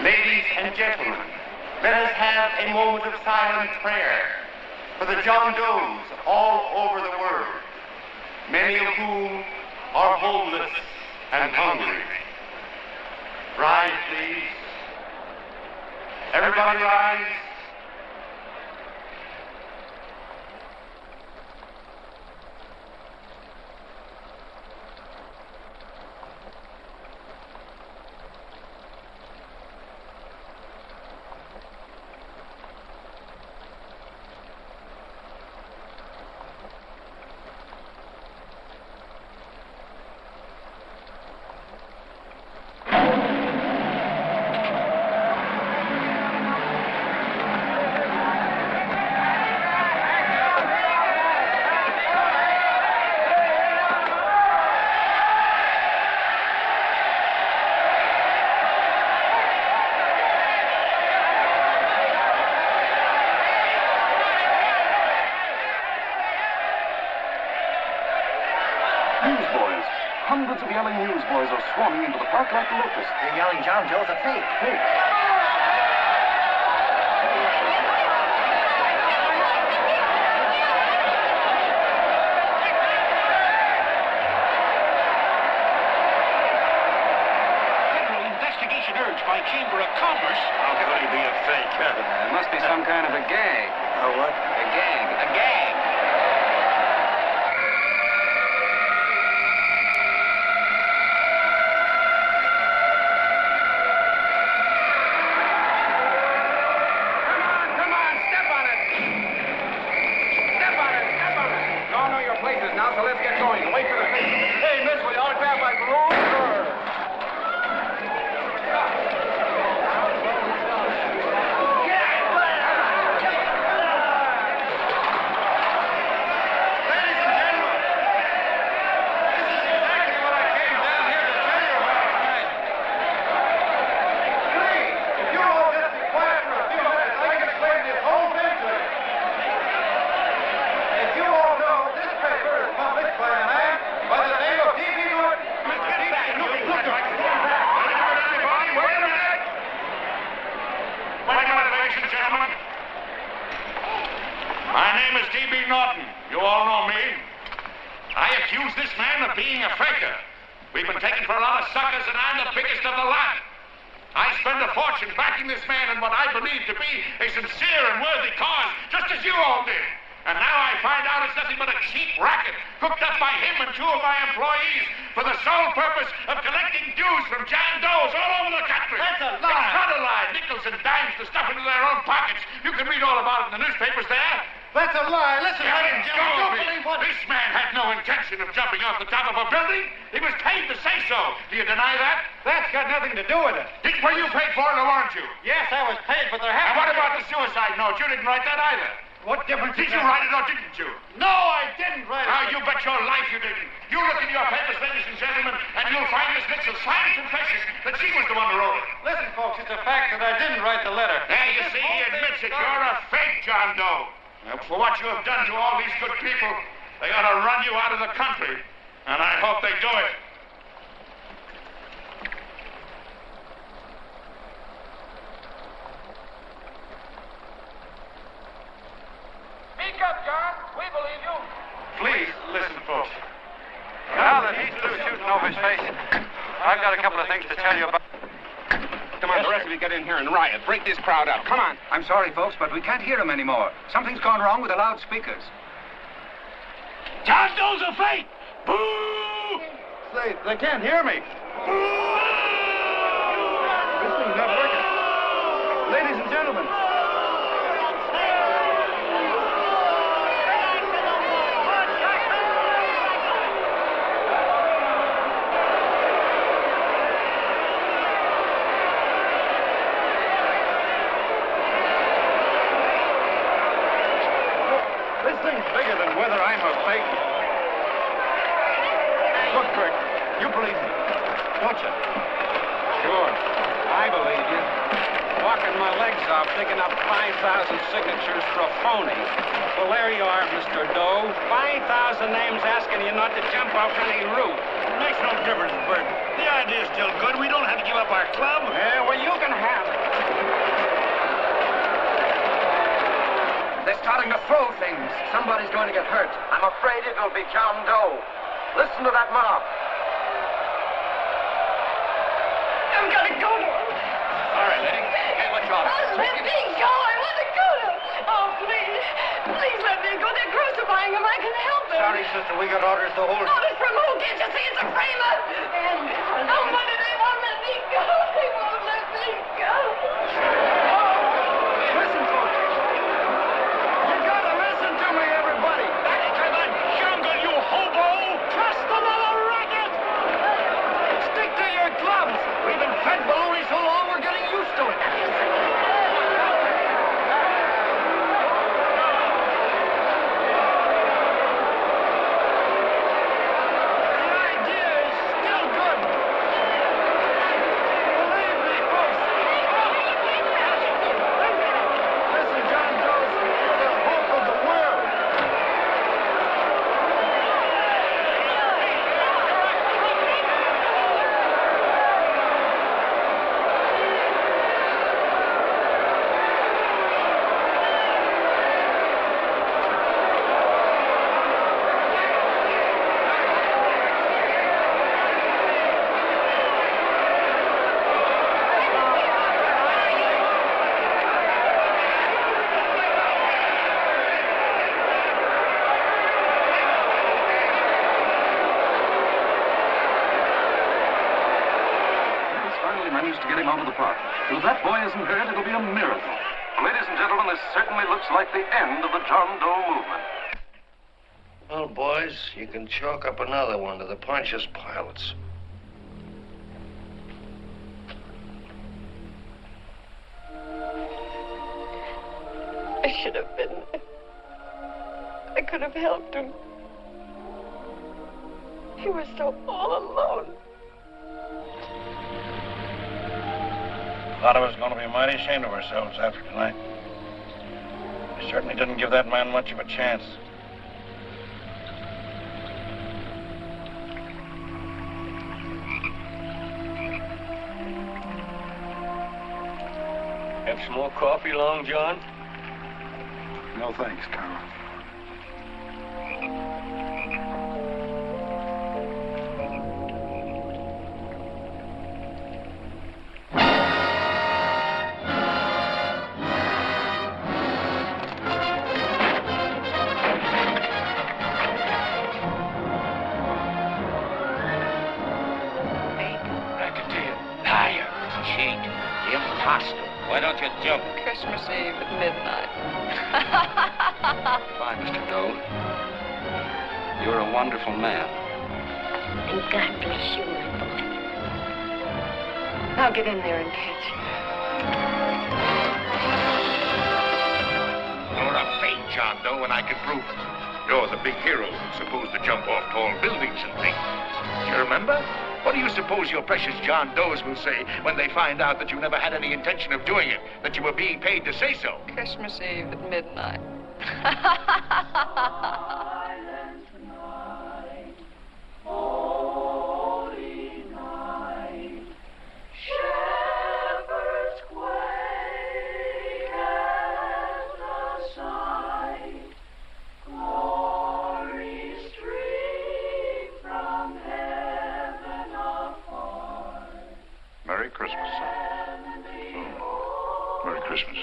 Ladies and gentlemen, let us have a moment of silent prayer for the John Does all over the world, many of whom are homeless and hungry. Rise, please. Everybody rise. Newsboys. Hundreds of yelling newsboys are swarming into the park like locusts. They're yelling John Doe's a fake. Fake. Federal investigation urged by Chamber of Commerce. How could he be a fake? There must be some kind of a gag. A what? A gag. A gag. now, so let's get going. Wait for the paper. Hey, miss, will you autograph my balloon? Sure. My name is D.B. Norton. You all know me. I accuse this man of being a faker. We've been taken for a lot of suckers, and I'm the biggest of the lot. I spend a fortune backing this man in what I believe to be a sincere and worthy cause, just as you all did. And now I find out it's nothing but a cheap racket cooked up by him and two of my employees for the sole purpose of collecting dues from John Does all over the country. That's a lie. It's not a lie. Nickels and dimes to stuff into their own pockets. You can read all about it in the newspapers there. That's a lie. Listen, Don't don't me. believe what... This man had no intention of jumping off the top of a building. He was paid to say so. Do you deny that? That's got nothing to do with it. Were you paid for it or weren't you? Yes, I was paid, but there And happened... what about the suicide note? You didn't write that either. What difference Did you write it or didn't you? No, I didn't write it. Now, you bet your life you didn't. You look in your papers, ladies and gentlemen, and you'll find Miss Mitchell's signed confession that she was the one who wrote it. Listen, folks, it's a fact that I didn't write the letter. There, you see, he admits it. You're a fake John Doe. Now, for what you have done to all these good people, they ought to run you out of the country. And I hope they do it. Speak up, John. We believe you. Please, listen, folks. Now that he's through shooting over his face, I've got a couple of things to tell you about. Come on, the rest of you get in here and riot. Break this crowd up. Come on. I'm sorry, folks, but we can't hear him anymore. Something's gone wrong with the loudspeakers. John Doe's a fake! Boo! They can't hear me. Boo! This thing's not working. Ladies and gentlemen. This thing's bigger than whether I'm a fake. Look, Kurt, you believe me, don't you? Sure. I believe you. Walking my legs off, digging up 5,000 signatures for a phony. Well, there you are, Mr. Doe. 5,000 names asking you not to jump off any roof. It makes no difference, Bert. The idea's still good. We don't have to give up our club. Yeah, well, you can have it. They're starting to throw things. Somebody's going to get hurt. I'm afraid it'll be John Doe. Listen to that mob. I've got to go to him. All right, lady. Hey, what's wrong? Oh, let me go. I want to go to him. Oh, please. Please let me go. They're crucifying him. I can help him. Sorry, sister. We got orders to hold. Orders from who? Can't you see it's a framer? And nobody, they won't let me go. They won't let me go. Listen, folks. You gotta listen to me, everybody. Back to the jungle, you hobo! Trust another racket. Stick to your clubs. We've been fed baloney so long, we're getting used to it. The idea is still good. Believe me, folks. Listen, John Doe's the hope of the world. He's finally managed to get him out of the park. If that boy isn't hurt, it'll be a miracle. Ladies and gentlemen, this certainly looks like the end of the John Doe movement. Well, boys, you can chalk up another one to the Pontius Pilates. I should have been there. I could have helped him. He was so all alone. A lot of us are going to be mighty ashamed of ourselves after tonight. We certainly didn't give that man much of a chance. Have some more coffee, Long John? No thanks, Carl. Why don't you jump? Christmas Eve at midnight. Bye, Mr. Doe. You're a wonderful man. And God bless you, my boy. Now get in there and catch him. You're a fake John Doe, and I can prove it. You're the big hero who's supposed to jump off tall buildings and things. Do you remember? What do you suppose your precious John Does will say when they find out that you never had any intention of doing it, that you were being paid to say so? Christmas Eve at midnight. Merry Christmas, son. Merry Christmas.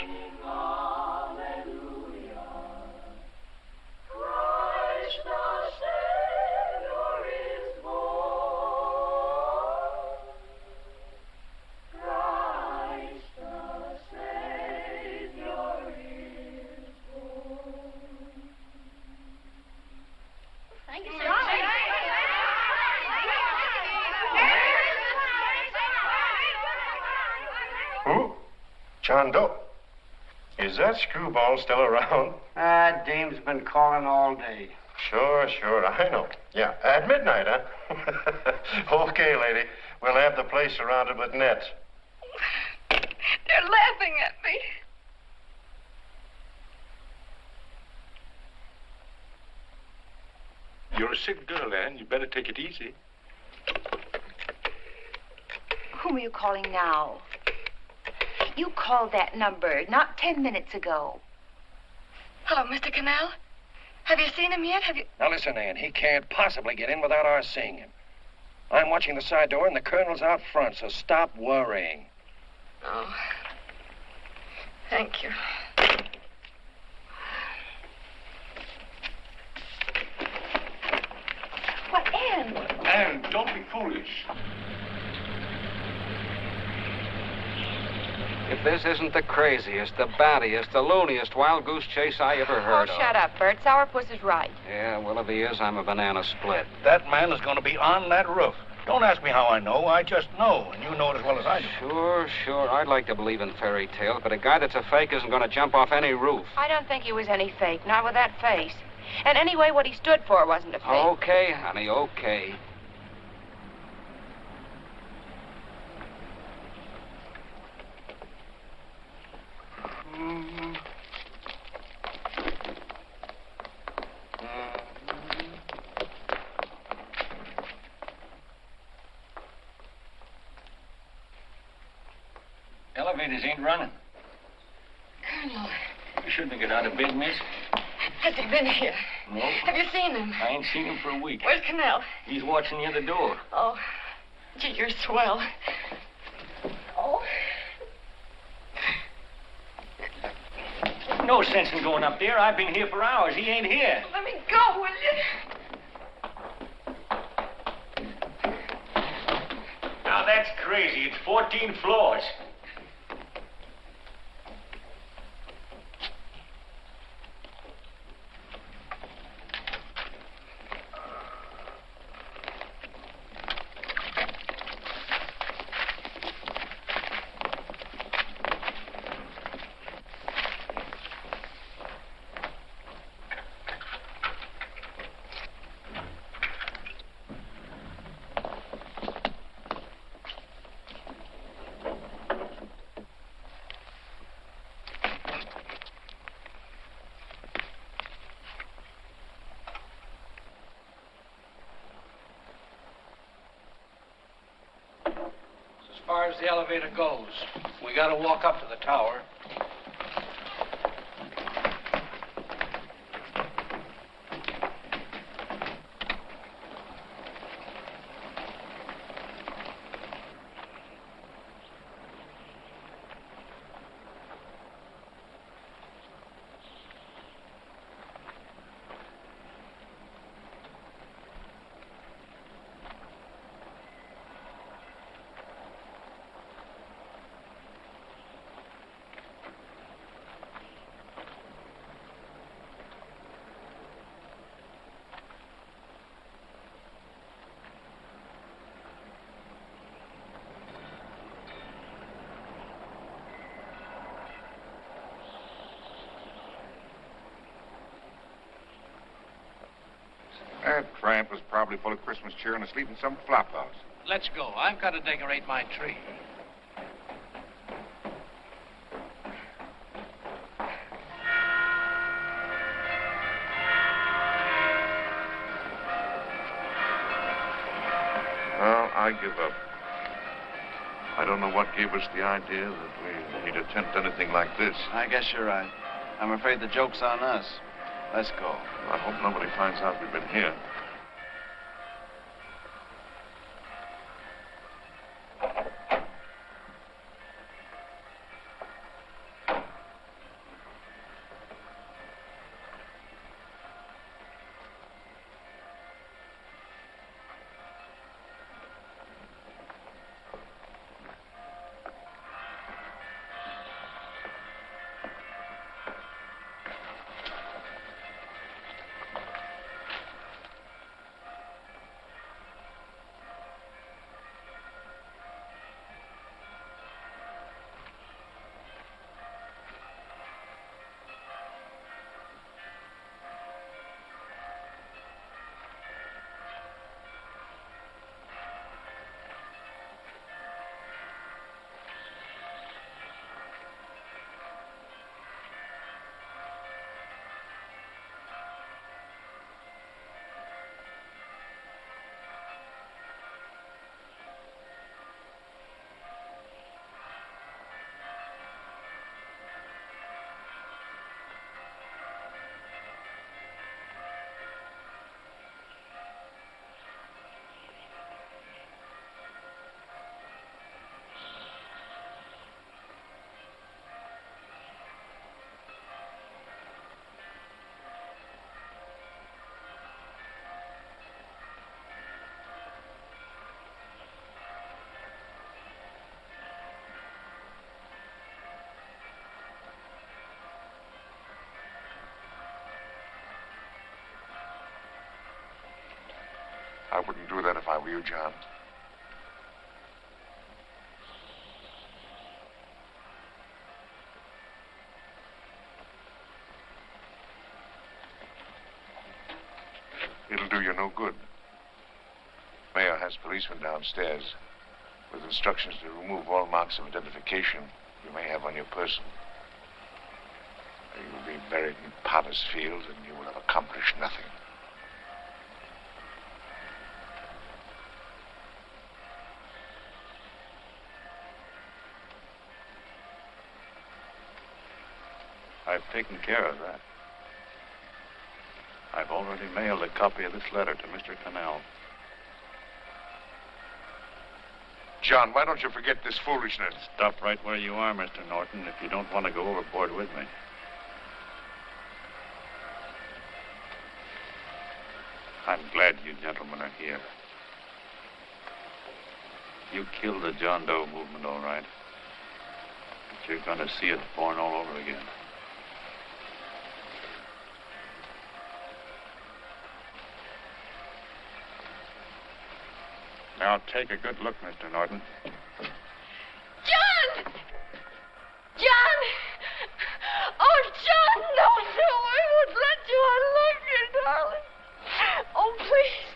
Who? John Doe. Is that screwball still around? Dame's been calling all day. Sure, I know. Yeah, at midnight, huh? Okay, lady. We'll have the place surrounded with nets. They're laughing at me. You're a sick girl, Anne. You better take it easy. Whom are you calling now? You called that number not 10 minutes ago. Hello, Mr. Canal. Have you seen him yet? Now listen, Ann, he can't possibly get in without our seeing him. I'm watching the side door and the colonel's out front, so stop worrying. Oh. Thank you. What, Ann? Anne, don't be foolish. If this isn't the craziest, the battiest, the looniest wild goose chase I ever heard of. Oh, shut up, Bert. Sourpuss is right. Yeah, well, if he is, I'm a banana split. That man is going to be on that roof. Don't ask me how I know. I just know, and you know it as well as I do. Sure. I'd like to believe in fairy tales, but a guy that's a fake isn't going to jump off any roof. I don't think he was any fake, not with that face. And anyway, what he stood for wasn't a fake. Okay, honey, okay. Elevators ain't running. Colonel, You shouldn't get out of bed, miss. has he been here? No. Have you seen him? I ain't seen him for a week. Where's Canal? He's watching the other door. Oh, gee, you're swell. Oh. No sense in going up there. I've been here for hours. He ain't here. Let me go, will you? Now, that's crazy. It's 14 floors. far as the elevator goes. We gotta walk up to the tower. That tramp was probably full of Christmas cheer and asleep in some flop house. Let's go. I've got to decorate my tree. Well, I give up. I don't know what gave us the idea that we'd attempt anything like this. I guess you're right. I'm afraid the joke's on us. Let's go. I hope nobody finds out we've been here. I wouldn't do that if I were you, John. It'll do you no good. Mayor has policemen downstairs with instructions to remove all marks of identification you may have on your person. You will be buried in Potter's Field and you will have accomplished nothing. I've taken care of that. I've already mailed a copy of this letter to Mr. Cannell. John, why don't you forget this foolishness? Stop right where you are, Mr. Norton, if you don't want to go overboard with me. I'm glad you gentlemen are here. You killed the John Doe movement, all right. But you're going to see it born all over again. Now, take a good look, Mr. Norton. John! John! Oh, John, no, I won't let you unlock it, darling. Oh, please.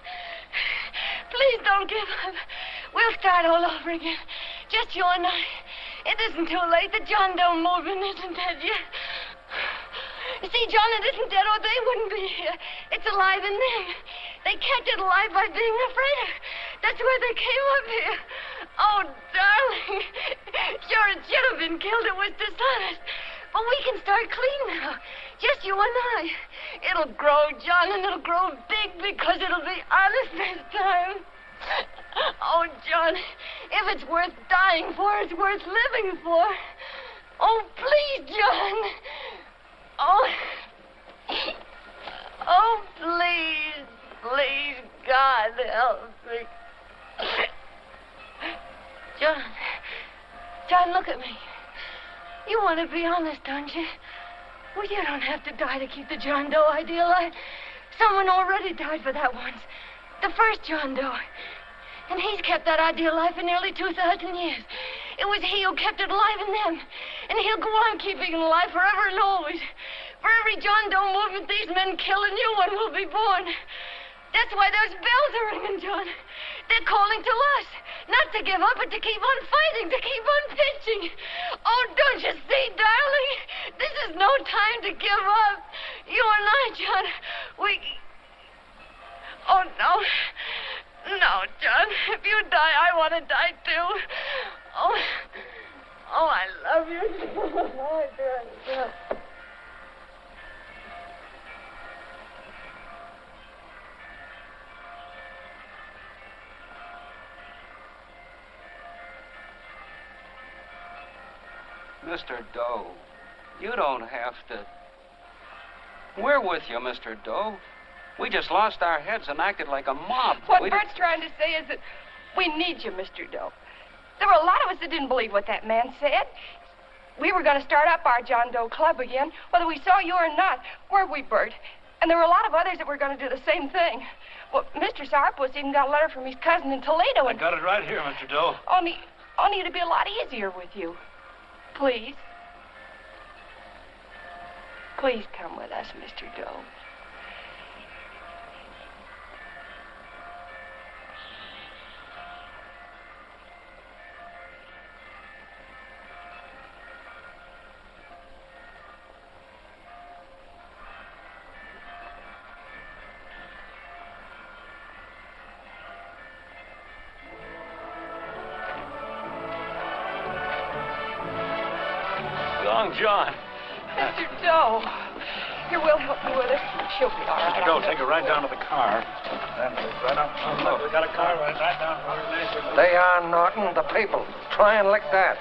Please don't give up. We'll start all over again. Just you and I. It isn't too late. The John Doe movement isn't dead yet. You see, John, it isn't dead or they wouldn't be here. It's alive in them. They They kept it alive by being afraid of it. That's why they came up here. Oh, darling. Sure, it should have been killed. It was dishonest. But we can start clean now. Just you and I. It'll grow, John, and it'll grow big because it'll be honest this time. Oh, John, if it's worth dying for, it's worth living for. Oh, please, John. Oh. Oh, please, please, God, help me. John, look at me. You want to be honest, don't you? Well, you don't have to die to keep the John Doe idea alive. Someone already died for that once. The first John Doe. And he's kept that idea alive for nearly 2,000 years. It was he who kept it alive in them. And he'll go on keeping it alive forever and always. For every John Doe movement these men kill, a new one will be born. That's why those bells are ringing, John. They're calling to us. Not to give up, but to keep on fighting, to keep on pitching. Oh, don't you see, darling? This is no time to give up. You and I, John, we... Oh, no. No, John. If you die, I want to die, too. Oh, I love you. Oh, John. Mr. Doe, you don't have to. We're with you, Mr. Doe. We just lost our heads and acted like a mob. What Bert's trying to say is that we need you, Mr. Doe. There were a lot of us that didn't believe what that man said. We were going to start up our John Doe Club again, whether we saw you or not. Weren't we, Bert? And there were a lot of others that were going to do the same thing. Well, Mr. Sourpuss even got a letter from his cousin in Toledo. I got it right here, Mr. Doe. Only it'd be a lot easier with you. Please. Please come with us, Mr. Doe. John. Mr. Doe. Here, we'll help you with her. She'll be all right. Mr. Doe, take her right down to the car. Right up. Oh, look, we got a car right down. They are, Norton, the people. Try and lick that.